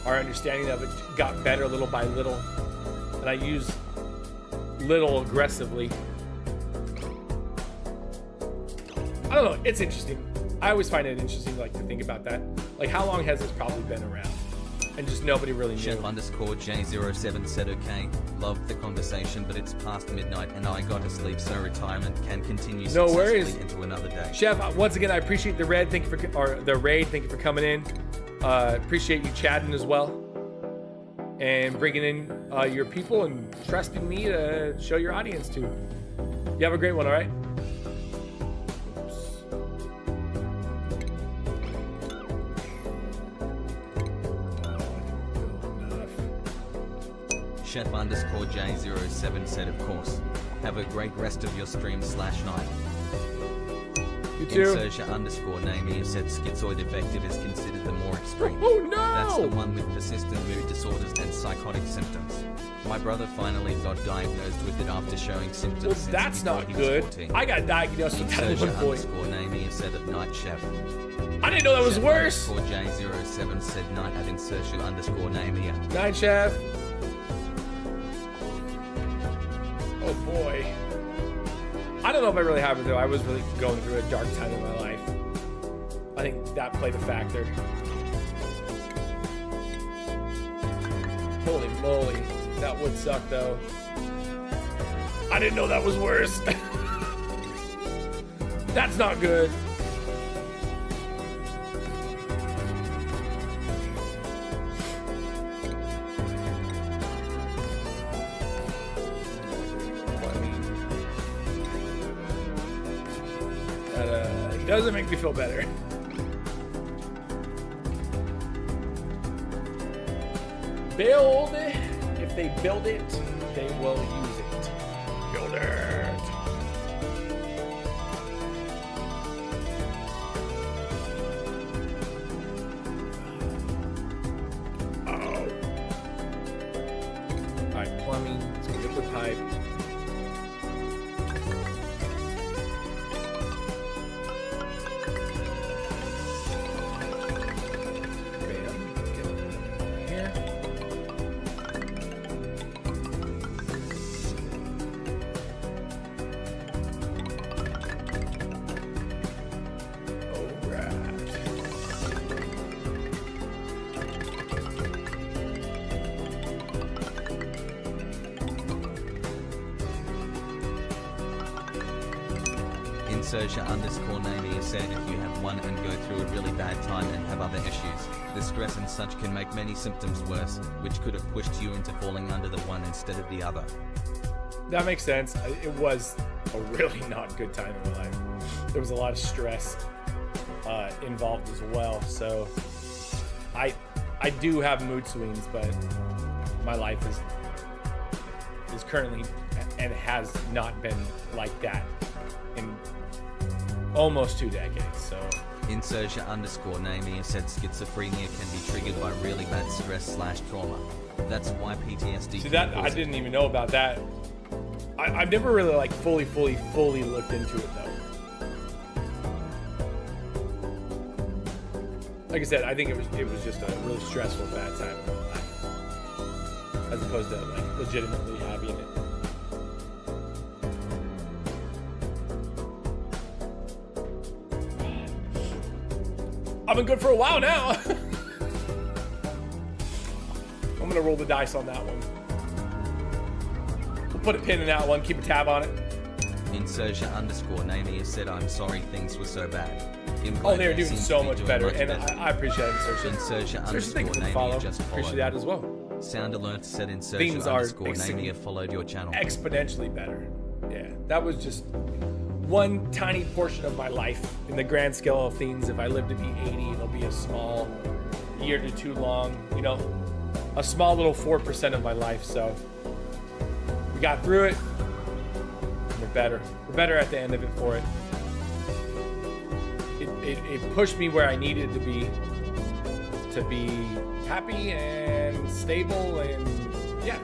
understanding of it got better little by little, and I use little aggressively. I don't know, it's interesting. I always find it interesting to think about that. How long has this probably been around? And just nobody really knew. Chef underscore J07 said okay, loved the conversation, but it's past midnight and I gotta sleep, so retirement can continue successfully into another day. Chef, once again, I appreciate the raid. Thank you for coming in. Appreciate you chatting as well. And bringing in your people and trusting me to show your audience to. You have a great one, all right? Chef underscore J07 said of course. Have a great rest of your stream/night. You too. Insertia underscore Namia said schizoid affective is considered the more extreme. Oh no! That's the one with persistent mood disorders and psychotic symptoms. My brother finally got diagnosed with it after showing symptoms. Well, that's not good. 14. I got diagnosed with that at one point. Underscore Namia said at night, Chef. I didn't know that was worse. Underscore J07 said night at Insertia underscore Namia. Night, Chef. Oh boy. I don't know if I really have it though. I was really going through a dark time in my life. I think that played a factor. Holy moly. That would suck though. I didn't know that was worse. That's not good. Doesn't make me feel better. Build. If they build it, they will use it. Build it. snipe. Insursia_Namie said if you have one and go through a really bad time and have other issues, the stress and such can make many symptoms worse, which could have pushed you into falling under the one instead of the other. That makes sense. It was a really not good time in my life. There was a lot of stress involved as well. So I do have mood swings, but my life is currently and has not been like that in almost 2 decades. So Insursia_Namie said schizophrenia can be triggered by really bad stress/trauma. That's why PTSD. See that I didn't even know about that. I've never really like fully looked into it though. Like I said, I think it was just a really stressful bad time in my life, as opposed to like legitimately having it. I've been good for a while now. I'm gonna roll the dice on that one. We'll put a pin in that one, keep a tab on it. Insursia_Namie said, I'm sorry things were so bad. Oh, they're doing so much better, and I appreciate it, Insursia. Insursia_Namie just appreciate that as well. Sound Alert said Insursia_Namie followed your channel. Exponentially better. Yeah, that was just one tiny portion of my life. In the grand scale of things, if I live to be 80, it'll be a small year to too long, you know, a small little 4% of my life. So we got through it. We're better. We're better at the end of it for it. It pushed me where I needed to be happy and stable, and yeah,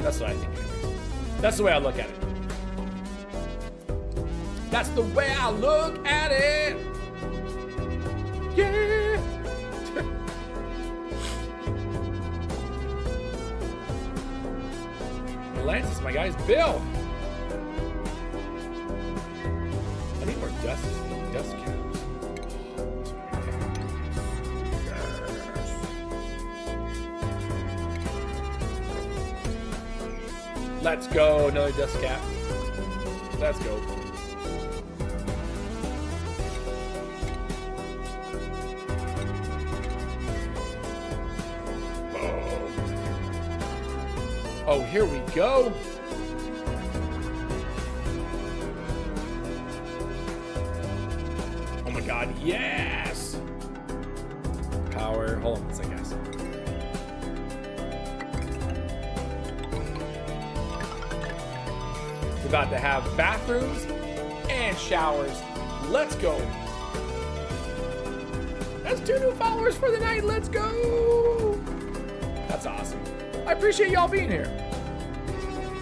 that's what I think. That's the way I look at it. That's the way I look at it. Yeah. Atlantis, my guy's Bill. I need more dust caps. Let's go, another dust cap. Let's go. Oh, here we go. Oh my God, yes! Power, hold on one second, guys. We're about to have bathrooms and showers. Let's go. That's 2 new followers for the night, let's go! That's awesome. I appreciate y'all being here.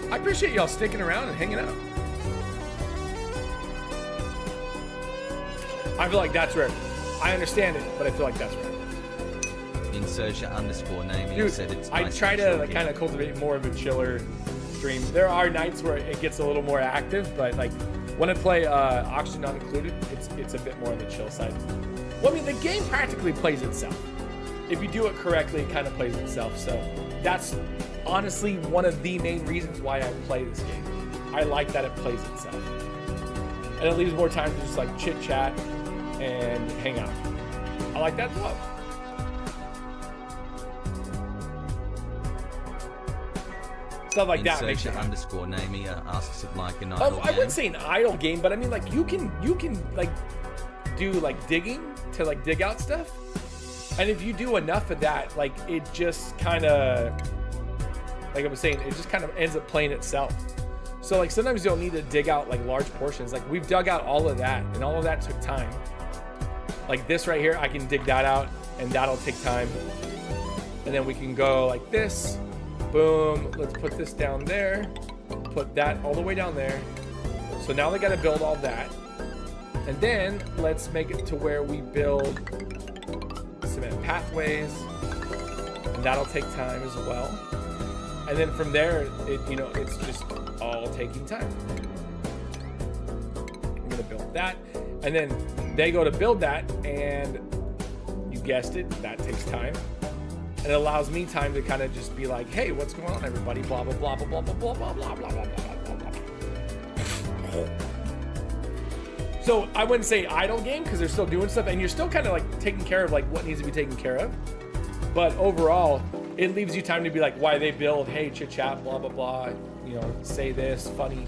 I appreciate y'all sticking around and hanging out. I feel like that's rare. I understand it, but I feel like that's rare. Insursia_Namie said it's nice. I try to like, kind of cultivate more of a chiller stream. There are nights where it gets a little more active, but like when I play Oxygen Not Included, it's a bit more on the chill side. Well, I mean, the game practically plays itself. If you do it correctly, it kind of plays itself. So that's honestly one of the main reasons why I play this game. I like that it plays itself. And it leaves more time to just like chit chat and hang out. I like that as well. Stuff like that makes it Insursia_Namie asks it like an idle game. I wouldn't say an idle game, but I mean like you can like do like digging to like dig out stuff. And if you do enough of that, like it just kind of, like I was saying, it just kind of ends up playing itself. So like sometimes you'll need to dig out like large portions. Like we've dug out all of that, and all of that took time. Like this right here, I can dig that out, and that'll take time. And then we can go like this, Boom. Let's put this down there. Put that all the way down there. So now they got to build all that. And then let's make it to where we build cement pathways. And that'll take time as well. And then from there, it's just all taking time. I'm gonna build that. And then they go to build that, and you guessed it, that takes time. And it allows me time to kind of just be like, hey, what's going on, everybody? Blah, blah, blah, blah, blah, blah, blah, blah, blah, blah, blah, blah, blah. So I wouldn't say idle game because they're still doing stuff and you're still kind of like taking care of like what needs to be taken care of. But overall, it leaves you time to be like, why they build, hey, chit chat, blah, blah, blah. Say this, funny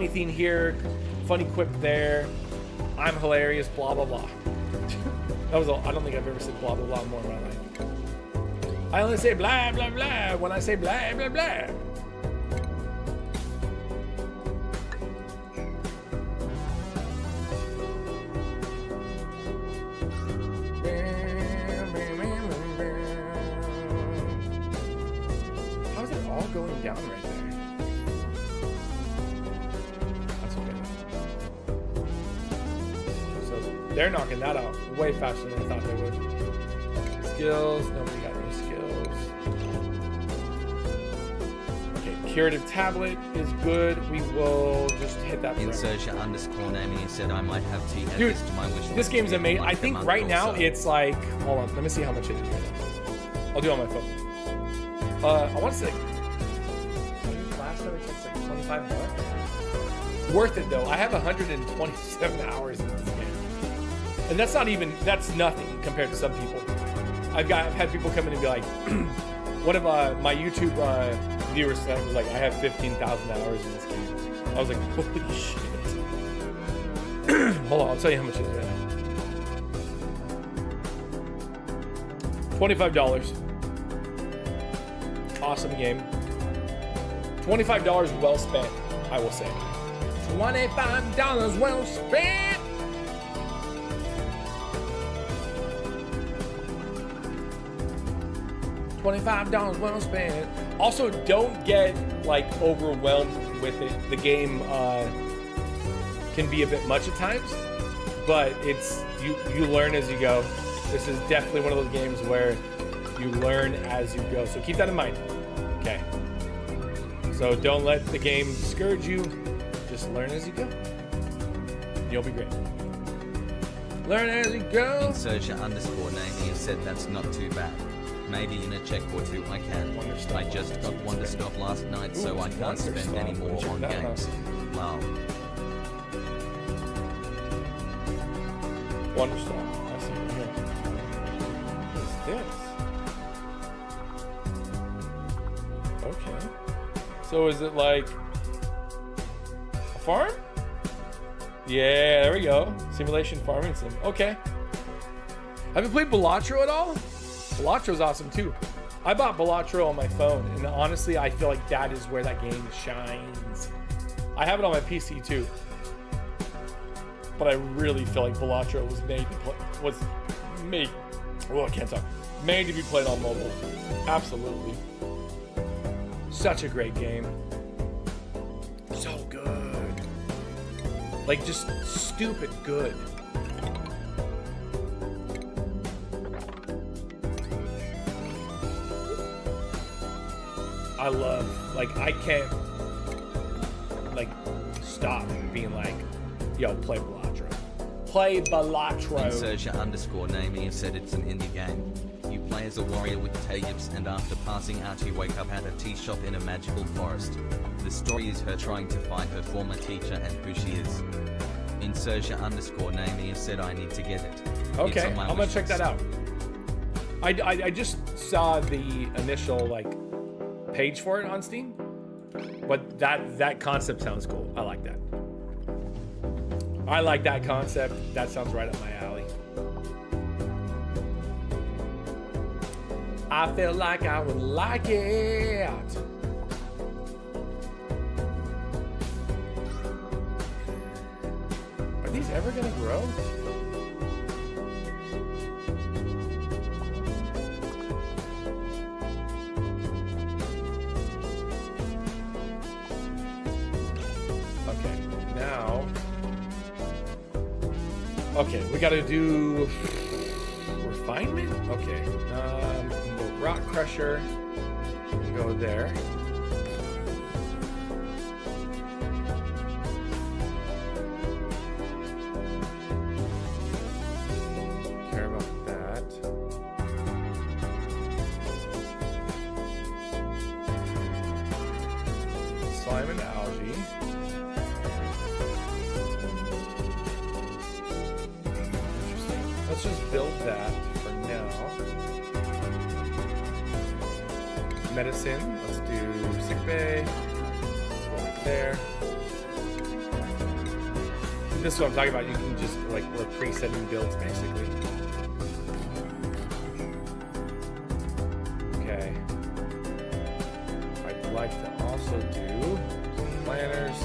thing here, funny quip there. I'm hilarious, blah, blah, blah. That was all. I don't think I've ever said blah, blah, blah more in my life. I only say blah, blah, blah when I say blah, blah, blah. How's it all going down right there? That's okay. So they're knocking that out way faster than I thought they would. Skills, nobody got any skills. Okay, curative tablet is good. We will just hit that. Insertia_Namie said I might have to add Dude, this to my wish list. This game's amazing. I think right now so. it's like, hold on, let me see how much it is right now. I'll do it on my phone. I want to say, last time it takes like $25. Worth it though. I have 127 hours in this game. And that's nothing compared to some people. I've had people come in and be like, one of my YouTube viewers said was like, I have 15,000 hours in this game. I was like, holy shit. Hold on, I'll tell you how much it is right now. $25. Awesome game. $25 well spent, I will say. $25 well spent. $25 well spent. Also, don't get like overwhelmed with it. The game can be a bit much at times, but it's you learn as you go. This is definitely one of those games where you learn as you go. So keep that in mind. Okay. So don't let the game discourage you. Just learn as you go. You'll be great. Learn as you go. Insertia_Namie said that's not too bad. Maybe in a check or two I can. I just got Wonderstop last night, so I can't spend any more on games. Wow. Wonderstop. I see it here. What's this? Okay. So is it like a farm? Yeah, there we go. Simulation farming sim. Okay. Have you played Balatro at all? Balatro's awesome too. I bought Balatro on my phone, and honestly, I feel like that is where that game shines. I have it on my PC too, but I really feel like Balatro was made to play. I can't talk. Made to be played on mobile. Absolutely. Such a great game. So good. Like just stupid good. I love, like, I can't, like, stop being like, yo, play Balatro. Play Balatro. Insertia_Namie said it's an indie game. You play as a warrior with tapes, and after passing out you wake up at a tea shop in a magical forest. The story is her trying to find her former teacher and who she is. Insertia_Namie said I need to get it. Okay, I'm gonna check that out. I just saw the initial, like, page for it on Steam, but that concept sounds cool. I like that. I like that concept. That sounds right up my alley. I feel like I would like it. Are these ever gonna grow? Okay, we gotta do refinement? Okay. Go rock crusher. Go there. Care about that. Slime and algae. Interesting. Let's just build that for now. Medicine. Let's do sick bay. Go right there. This is what I'm talking about. You can just like we're presetting builds basically. Okay. I'd like to also do some planners.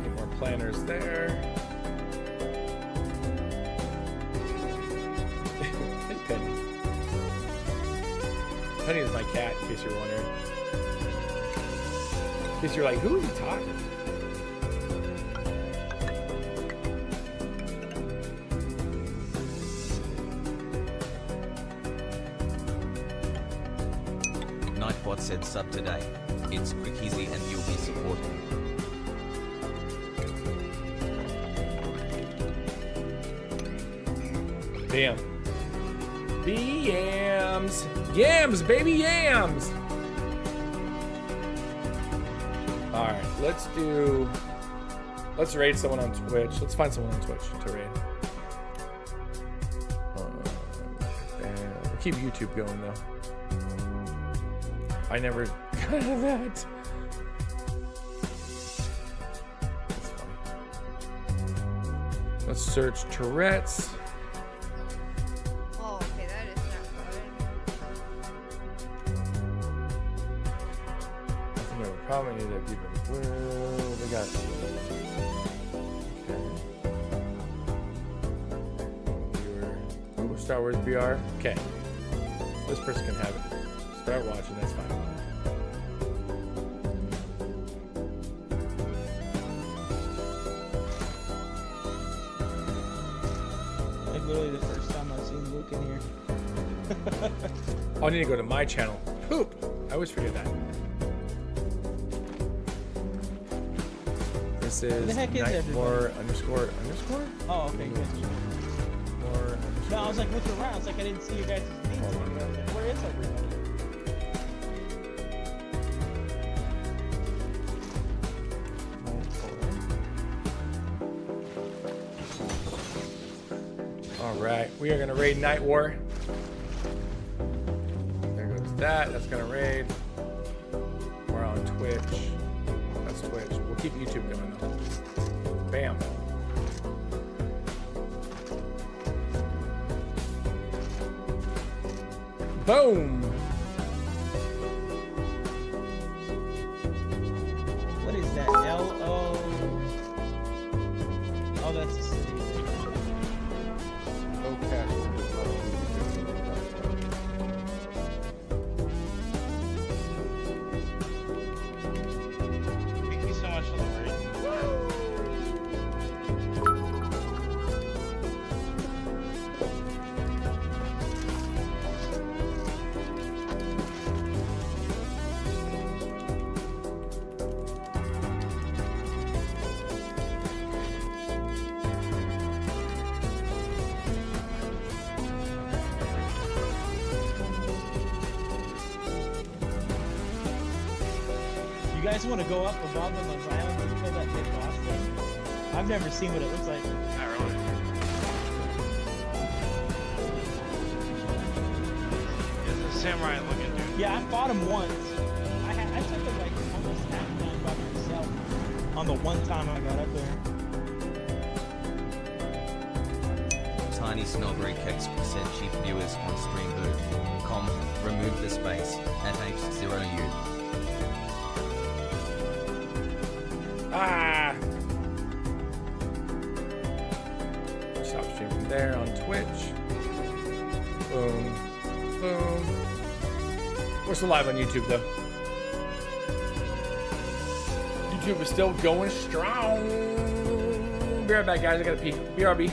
Get more planners there. Penny. Penny is my cat, in case you're wondering. In case you're like, who is he talking to? Nightbot said sub today. It's quick, easy, and you'll be supported. Bam. Yams. Yams, baby, yams. All right, let's raid someone on Twitch. Let's find someone on Twitch to raid. We'll keep YouTube going though. I never got that. That's funny. Let's search Tourette's. Oh, okay, that is not I think we have a problem. I need to keep it blue. We got. Okay. Ooh, Star Wars BR. Okay. This person can have it. Start watching. That's fine. Like literally the first time I've seen Luke in here. Oh, I need to go to my channel. Poop. I always forget that. This is the heck is Nightmore underscore. Oh, okay. Good. More No, I was like looking around. It's like I didn't see you guys' names anywhere. Like, where is everybody? All right, we are gonna raid Night War. There goes that. That's gonna raid. We're on Twitch. That's Twitch. We'll keep YouTube going though. Bam. Boom. What is that? L-O... Oh, that's a city. Okay. Thank you so much for the raid. You guys want to go up above on those islands and kill that big boss thing? I've never seen what it looks like. Not really. It's a samurai looking dude. Yeah, I fought him once. I took him like almost half the time by myself on the one time I got up there. Tiny Snobbery Kex said chief viewers on streamboo.com. Remove the space at H0U. Ah! Stop streaming there on Twitch. Boom. Boom. We're still live on YouTube, though. YouTube is still going strong. Be right back, guys. I gotta pee. BRB.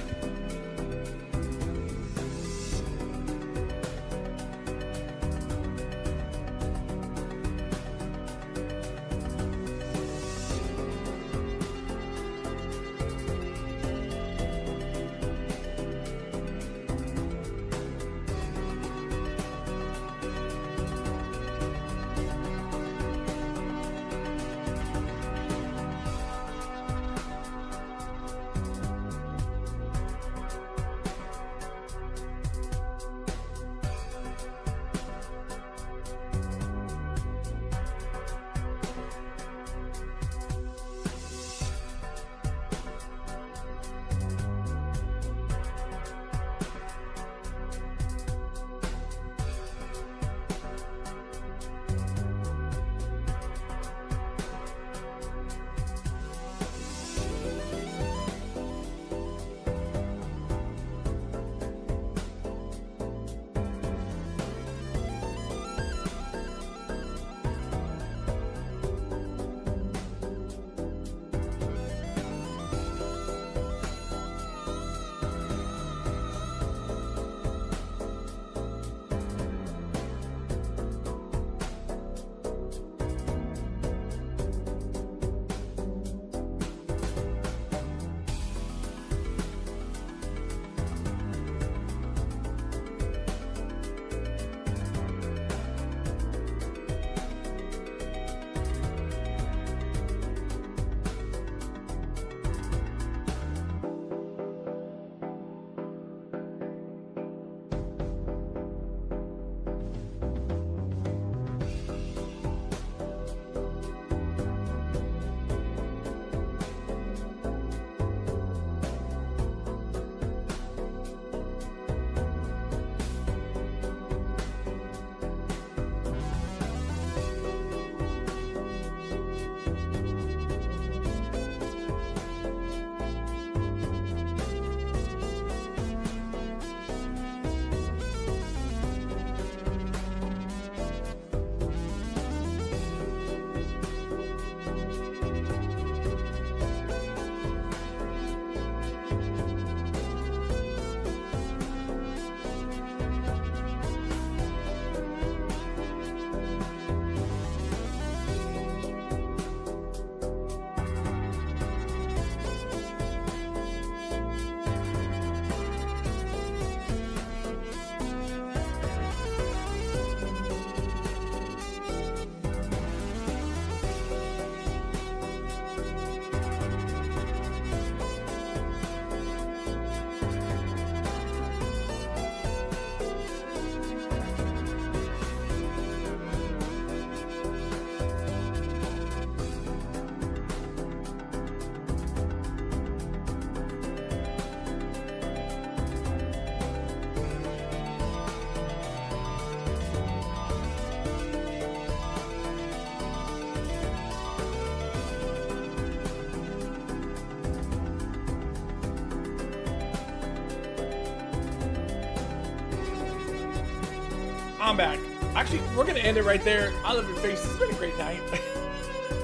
I'm back. Actually, we're gonna end it right there. I love your face. It's been a great night.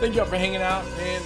Thank y'all for hanging out, and